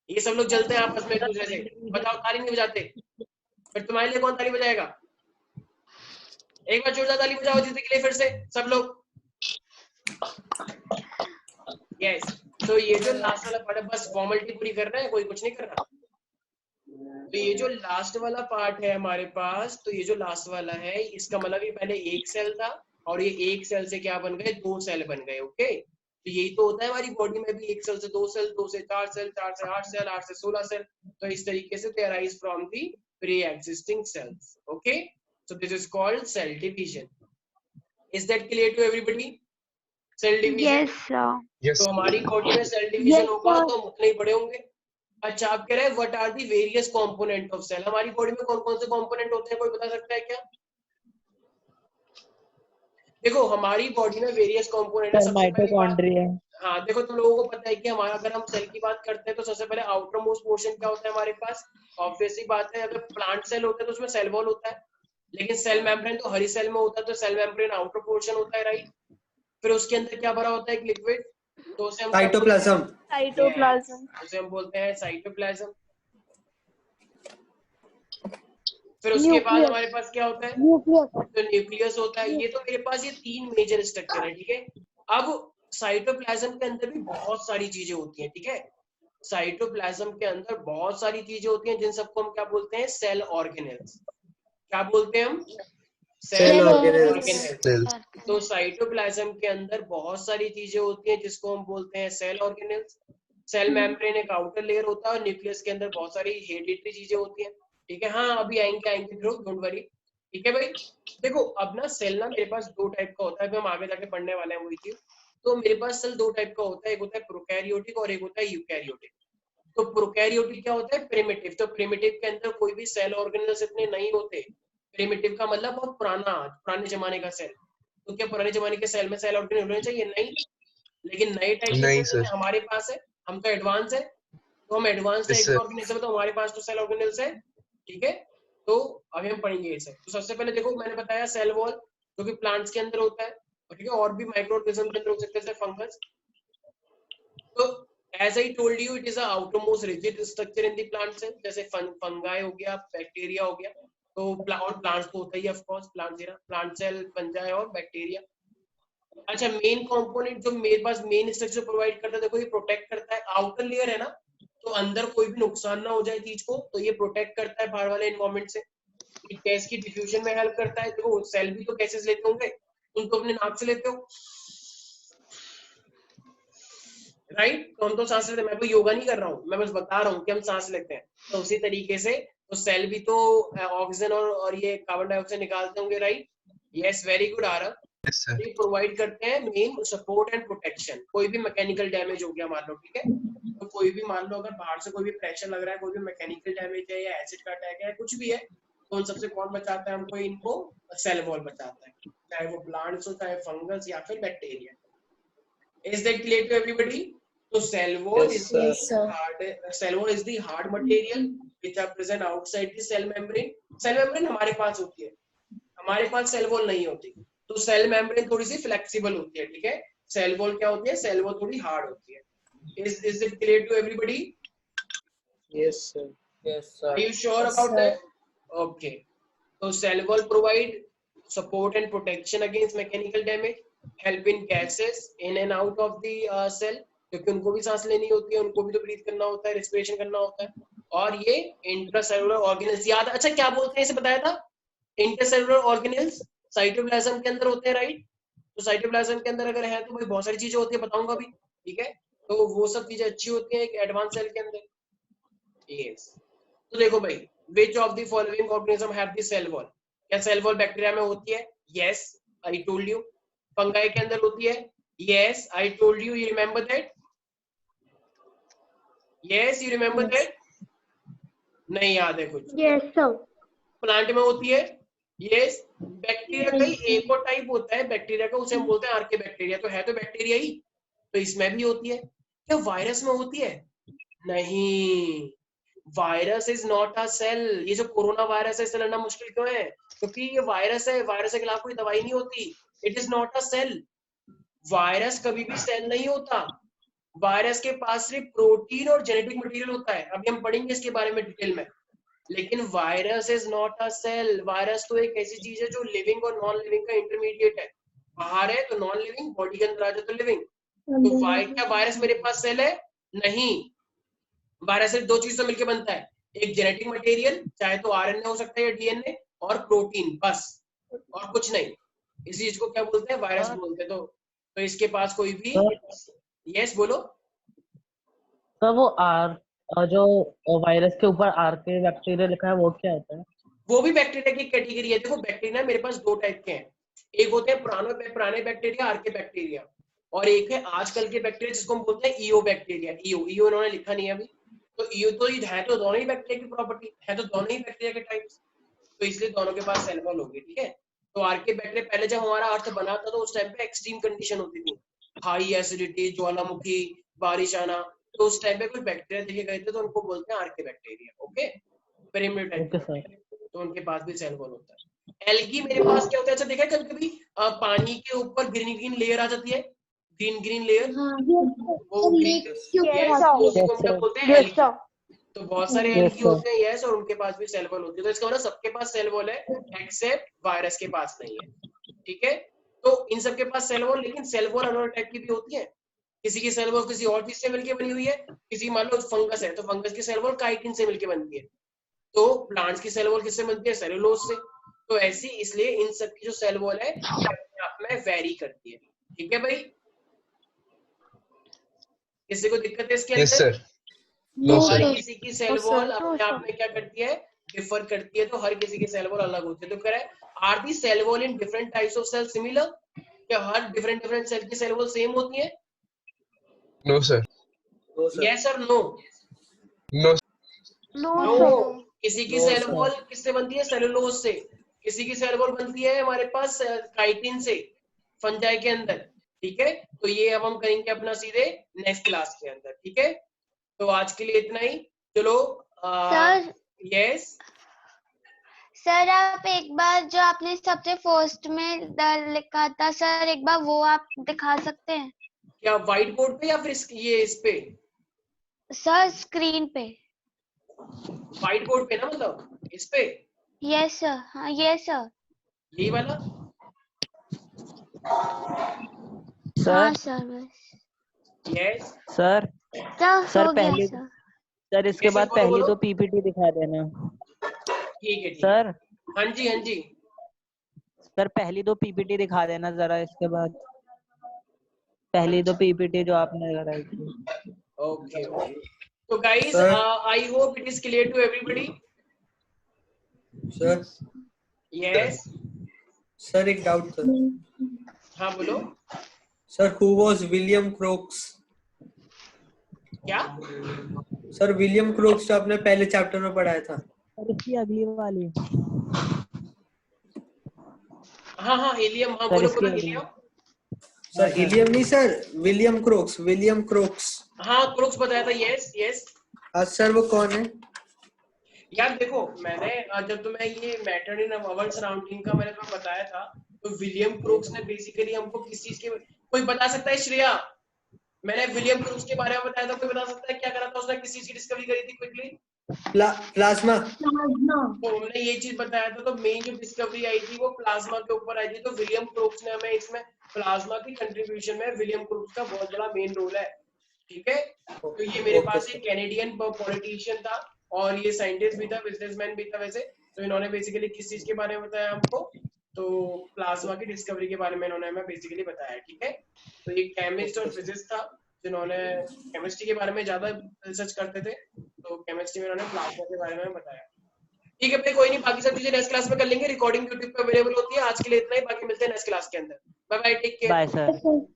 ये सब लोग जलते हैं आपस में एक दूसरे से। बताओ, ताली नहीं बजाते? फिर तुम्हारे लिए कौन ताली बजाएगा? एक बार जोरदार ताली बजाओ अदिति के लिए फिर से सब लोग। यस, तो ये जो लास्ट वाला पार्ट है, बस फॉर्मेलिटी पूरी कर रहा है, कोई कुछ नहीं कर रहा। तो ये जो लास्ट वाला पार्ट है हमारे पास, तो ये जो लास्ट वाला है, इसका मतलब ये पहले एक सेल था और ये एक सेल से क्या बन गए? दो सेल बन गए। ओके, तो यही तो होता है हमारी बॉडी में भी, एक सेल से दो सेल, दो से चार सेल, चार से आठ सेल, आठ से 16 सेल। तो इस तरीके से दे arise from the pre-existing cells. Okay, so this is called cell division. Is that clear to everybody? Cell division. Yes, sir. Yes. तो हमारी बॉडी में सेल डिवीजन होगा तो हम उतने ही बड़े होंगे। अच्छा, आप कह रहे हैं what are the various component of cell? हमारी बॉडी में कौन कौन से कंपोनेंट होते हैं, कोई बता सकता है क्या? देखो हमारी बॉडी में वेरियस कंपोनेंट है। सबसे पहली बात, हाँ देखो तुम लोगों को पता है कि हमारा, अगर हम सेल की बात करते हैं तो सबसे पहले आउटर मोस्ट पोर्शन क्या होता है हमारे पास? ऑब्वियसली बात है, अगर प्लांट सेल होता है तो उसमें सेल वॉल होता है, लेकिन सेल मेम्ब्रेन तो हर सेल में होता है, तो सेल मेम्ब्रेन आउटर पोर्शन होता है, राइट? फिर उसके अंदर क्या भरा होता है? एक लिक्विड, तो उसे हम साइटोप्लाज्म। उसे हम बोलते हैं साइटोप्लाज्म। फिर उसके बाद हमारे पास क्या होता है? तो न्यूक्लियस होता है। ये तो मेरे पास ये तीन मेजर स्ट्रक्चर है, ठीक है? अब साइटोप्लाज्म के अंदर भी बहुत सारी चीजें होती हैं, ठीक है? साइटोप्लाज्म के अंदर बहुत सारी चीजें होती हैं, जिन सबको हम क्या बोलते हैं? Cell organelles. क्या बोलते हैं हम? Cell organelles. तो साइटोप्लाज्म के अंदर बहुत सारी चीजें होती हैं जिसको हम बोलते हैं सेल ऑर्गेनेल्स। सेल मेम्ब्रेन एक आउटर लेयर होता है और न्यूक्लियस के अंदर बहुत सारी हेरिडिटरी चीजें होती हैं, ठीक है? हाँ, अभी आएंगे डोंट वरी, ठीक है भाई? देखो अब ना सेल ना मेरे पास दो टाइप का होता है, हम आगे जाके पढ़ने वाले हैं वही चीज। तो मेरे पास सेल दो टाइप का होता है, एक होता है प्रोकैरियोटिक और एक होता है यूकैरियोटिक। तो प्रोकैरियोटिक क्या होता है? प्रिमिटिव। तो प्रिमिटिव के अंदर कोई भी सेल ऑर्गेनेल्स इतने नहीं होते, प्रिमिटिव का मतलब बहुत पुराने जमाने का सेल। तो क्या पुराने जमाने के सेल में सेल ऑर्गेनेल होने चाहिए? नहीं। लेकिन नए टाइप के नहीं सेल सर। हमारे पास है, हम तो एडवांस है, तो हम एडवांस Yes, टाइप sir. के ऑर्गेनिज्म है, तो हमारे पास तो सेल ऑर्गेनेल्स है। ठीक है, तो अभी हम पढ़ेंगे ये सब। तो सबसे पहले देखो, मैंने बताया सेल वॉल जो कि प्लांट्स के अंदर होता है, ठीक है, और भी माइक्रो ऑर्गेनिज्म के अंदर हो सकते हैं, फंगस। तो as I told you, it is a outermost rigid structure in the plant cell, जैसे फंगाई हो गया, बैक्टीरिया हो गया, तो और प्लांट्स तो होता ही of course, plant cell, fungi और बैक्टीरिया। अच्छा, मेन कंपोनेंट जो मेरे पास मेन स्ट्रक्चर प्रोवाइड करता है, देखो ये प्रोटेक्ट करता है, आउटर लेयर है ना, तो अंदर कोई भी नुकसान ना हो जाए चीज को, तो ये प्रोटेक्ट करता है बाहर वाले एनवायरनमेंट से। गैस की डिफ्यूजन में हेल्प करता है। देखो सेल भी तो गैसेस लेते होंगे, तुम तो अपने नाक से लेते हो, राइट? तो हम तो सांस लेते हैं, मैं कोई योगा नहीं कर रहा हूँ, मैं बस बता रहा हूँ कि हम सांस लेते हैं। तो उसी तरीके से तो सेल भी तो ऑक्सीजन और ये कार्बन डाइऑक्साइड निकालते होंगे, right? Yes, very good Aarav. Yes, sir. ये प्रोवाइड करते हैं मेन सपोर्ट एंड प्रोटेक्शन। कोई भी मैकेनिकल डैमेज हो गया मान लो, ठीक है, तो कोई भी मान लो अगर बाहर से कोई भी प्रेशर लग रहा है, कोई भी मैकेनिकल डैमेज है या एसिड का अटैक है, कुछ भी है, तो उन सबसे कौन बचाता है हमको? इनको सेल वॉल बचाता है, चाहे वो प्लांट्स हो, चाहे फंगस या फिर bacteria. Is that clear to everybody? तो cell wall Yes, is sir. Yes, sir. cell wall is the hard material which are present outside the cell membrane. Cell membrane हमारे पास होती है, हमारे पास cell wall नहीं होती, तो cell membrane थोड़ी सी flexible होती है, ठीक है। cell wall क्या होती है? cell wall थोड़ी hard होती है। Is it clear to everybody? Yes, sir. Yes, sir. Are you sure Yes, about sir. that? Okay. So cell wall provide support and protection against mechanical damage, help in gases in and out of the cell, क्योंकि उनको भी सांस लेनी होती है, उनको भी तो ब्रीथ करना होता है, रेस्पिरेशन करना होता है। और ये इंट्रासेलुलर ऑर्गेनेल्स, याद अच्छा क्या बोलते हैं, इसे बताया था? इंटरसेलुलर ऑर्गेनेल्स साइटोप्लाज्म के अंदर होते हैं, राइट? तो साइटोप्लाज्म के अंदर अगर है तो भाई बहुत सारी चीजें होती है, बताऊंगा भी, ठीक है। तो वो सब चीजें अच्छी होती है एक एडवांस सेल के अंदर। यस, तो देखो भाई, which of the following organism have the cell wall? क्या सेल वॉल बैक्टीरिया में होती है? Yes, I told you. Fungi के अंदर होती है? Yes, I told you, you remember that? Yes, you remember Yes. That? नहीं याद है कुछ? Yes sir. प्लांट में होती है? यस। बैक्टीरिया का ही एक और टाइप होता है बैक्टीरिया का, उसे हम बोलते हैं आर्के बैक्टीरिया, तो है तो बैक्टीरिया ही, तो इसमें भी होती है। क्या वायरस में होती है? नहीं, virus is not a cell. ये जो कोरोना वायरस है, इससे लड़ना मुश्किल क्यों है? क्योंकि ये वायरस है, वायरस के खिलाफ कोई दवाई नहीं होती। It is not a cell. Virus कभी भी सेल नहीं होता, वायरस के पास सिर्फ प्रोटीन और जेनेटिक मटेरियल होता है, अभी हम पढ़ेंगे इसके बारे में डिटेल में। लेकिन virus is not a cell. Virus तो एक ऐसी चीज है जो लिविंग और नॉन लिविंग का इंटरमीडिएट है, बाहर है तो नॉन लिविंग, बॉडी के अंदर आ जाए तो लिविंग। तो क्या वायरस मेरे पास सेल है? नहीं, वायरस सिर्फ दो चीज से मिलकर बनता है, एक जेनेटिक मटेरियल, चाहे तो आरएनए हो सकता है या डीएनए, और प्रोटीन, बस, और कुछ नहीं। इस चीज को क्या बोलते हैं? वायरस बोलते हैं। तो इसके पास कोई भी, यस बोलो। तो वो जो वायरस के ऊपर आर के बैक्टीरिया लिखा है वो क्या होता है? वो भी बैक्टीरिया की कैटेगरी है। देखो बैक्टीरिया मेरे पास दो टाइप के हैं, एक होते हैं पुराने बैक्टीरिया, आर्के बैक्टीरिया, और एक है आजकल के बैक्टीरिया जिसको हम बोलते हैं ईओ बैक्टीरिया। ईओ इन्होंने लिखा नहीं है अभी, तो ईओ तो है तो दोनों ही बैक्टीरिया की प्रॉपर्टी है, तो दोनों ही बैक्टीरिया के टाइप्स, तो इसलिए दोनों के पास सेल वॉल होगी, ठीक है। तो आर्के बैक्टीरिया पहले जब हमारा अर्थ बना था तो उस टाइम पे एक्सट्रीम कंडीशन होती थी, हाई एसिडिटी, ज्वालामुखी, बारिश आना, तो उस टाइम पे कुछ बैक्टीरिया देखे गए थे, तो उनको बोलते हैं आर्के बैक्टीरिया। Okay, okay sir. तो उनके पास भी सेल वॉल होता है। एल्गी मेरे पास क्या होता है? अच्छा देखा है कभी कभी पानी के ऊपर ग्रीन ग्रीन लेयर आ जाती है, ग्रीन ग्रीन लेयर, वो उसी को हम क्या बोलते हैं? एल्गी। तो बहुत सारे एल्गी होते हैं, यस, और उनके पास भी सेल वॉल होती है। तो इसका मतलब सबके पास सेल वॉल है एक्सेप्ट वायरस के पास नहीं है, ठीक है। तो इन सबके पास सेल वॉल, लेकिन सेल वॉल अलग टाइप की भी होती है। किसी की सेल वॉल किसी और चीज से मिलकर बनी हुई है, किसी मान लो फंगस है तो फंगस की सेल वॉल काइटिन से मिलकर बनती है, तो प्लांट्स की सेल वॉल किससे बनती है? सेलुलोज से। तो ऐसी, इसलिए इन सब की जो सेल वॉल है अपने आप में वेरी करती है, ठीक है भाई। किसी को दिक्कत है इसके Yes, अंदर? sir. तो No, हर sir. किसी की सेल वॉल अपने आप में क्या करती है? डिफर करती है, तो हर किसी की सेल वॉल अलग होती है। तो कह रहा है, are the cell wall in different types of cell similar? क्या हर डिफरेंट सेल की सेल वॉल सेम होती है? No, sir. No, sir. Yes और नो? No. नो, किसी की सेल वॉल किससे बनती है? सेलुलोज से, किसी की सेल वॉल बनती है हमारे पास काइटिन से फंजाई के अंदर, ठीक है। तो ये अब हम करेंगे अपना सीधे नेक्स्ट क्लास के अंदर, ठीक है। तो आज के लिए इतना ही, चलो। सर यस सर आप एक बार जो आपने सबसे फर्स्ट में लिखा था सर, एक बार वो आप दिखा सकते हैं क्या व्हाइट बोर्ड पे या फिर इस पे? सर? स्क्रीन पे। व्हाइट बोर्ड पे ना, मतलब इस पे? Yes sir. हाँ यस सर। यही वाला? हाँ सर सर बस। यस सर सर हो गया पहले सर। सर इसके Yes, बाद बोलो, पहली बोलो। दो पीपीटी दिखा देना ठीक है, ठीक है। सर। हाँ जी, हाँ जी। सर पहली दो पीपीटी दिखा देना जरा, इसके बाद पहली दो पीपीटी जो आपने कराई थी। Okay okay. तो guys Sir. I hope it is clear to everybody. Sir yes sir एक डाउट था हाँ बोलो। Sir, who was William Crookes? क्या? सर विलियम क्रोक्स जो आपने पहले चैप्टर में पढ़ाया था। सर इसकी अगली वाली हाँ हाँ हेलियम, हाँ सर बोलो इसकी बोलो अगली हेलियम। सर इलियम नहीं सर, विलियम क्रोक्स, विलियम क्रोक्स। हाँ क्रोक्स बताया था, यस यस। सर वो कौन है? यार देखो, मैंने जब तुम्हें ये मैटर इन अवर सराउंडिंग का मैंने तुम्हें बताया था, तो विलियम क्रोक्स ने बेसिकली हमको किस चीज के, कोई बता सकता है श्रेया? मैंने विलियम क्रोक्स के बारे में बताया था, कोई बता सकता है क्या करा था उसने, किस चीज की डिस्कवरी करी थी क्विकली? प्लाज्मा। तो हमने ये चीज बताया था, तो मेन जो डिस्कवरी आई थी वो प्लाज्मा के ऊपर आई थी। तो विलियम क्रोक्स ने हमें इसमें प्लाज्मा की कंट्रीब्यूशन में विलियम क्रोक्स का बहुत बड़ा मेन रोल है, ठीक है। तो ये मेरे पास एक कैनेडियन पॉलिटिशियन था और ये साइंटिस्ट भी था, बिजनेसमैन भी था वैसे। तो इन्होंने बेसिकली किस चीज के बारे में बताया हमको, तो प्लाज्मा की डिस्कवरी के बारे में इन्होंने हमें बेसिकली बताया, ठीक है। तो ये केमिस्ट और फिजिस्ट था जिन्होंने केमिस्ट्री के बारे में ज्यादा रिसर्च करते थे, तो केमिस्ट्री में इन्होंने प्लाज्मा के बारे में बताया। ठीक है भाई, कोई नहीं, बाकी सब चीजें नेक्स्ट क्लास में कर लेंगे। रिकॉर्डिंग यूट्यूब पे अवेलेबल होती है। आज के लिए इतना ही, बाकी मिलते हैं नेक्स्ट क्लास के अंदर। Bye bye, take care. Bye sir.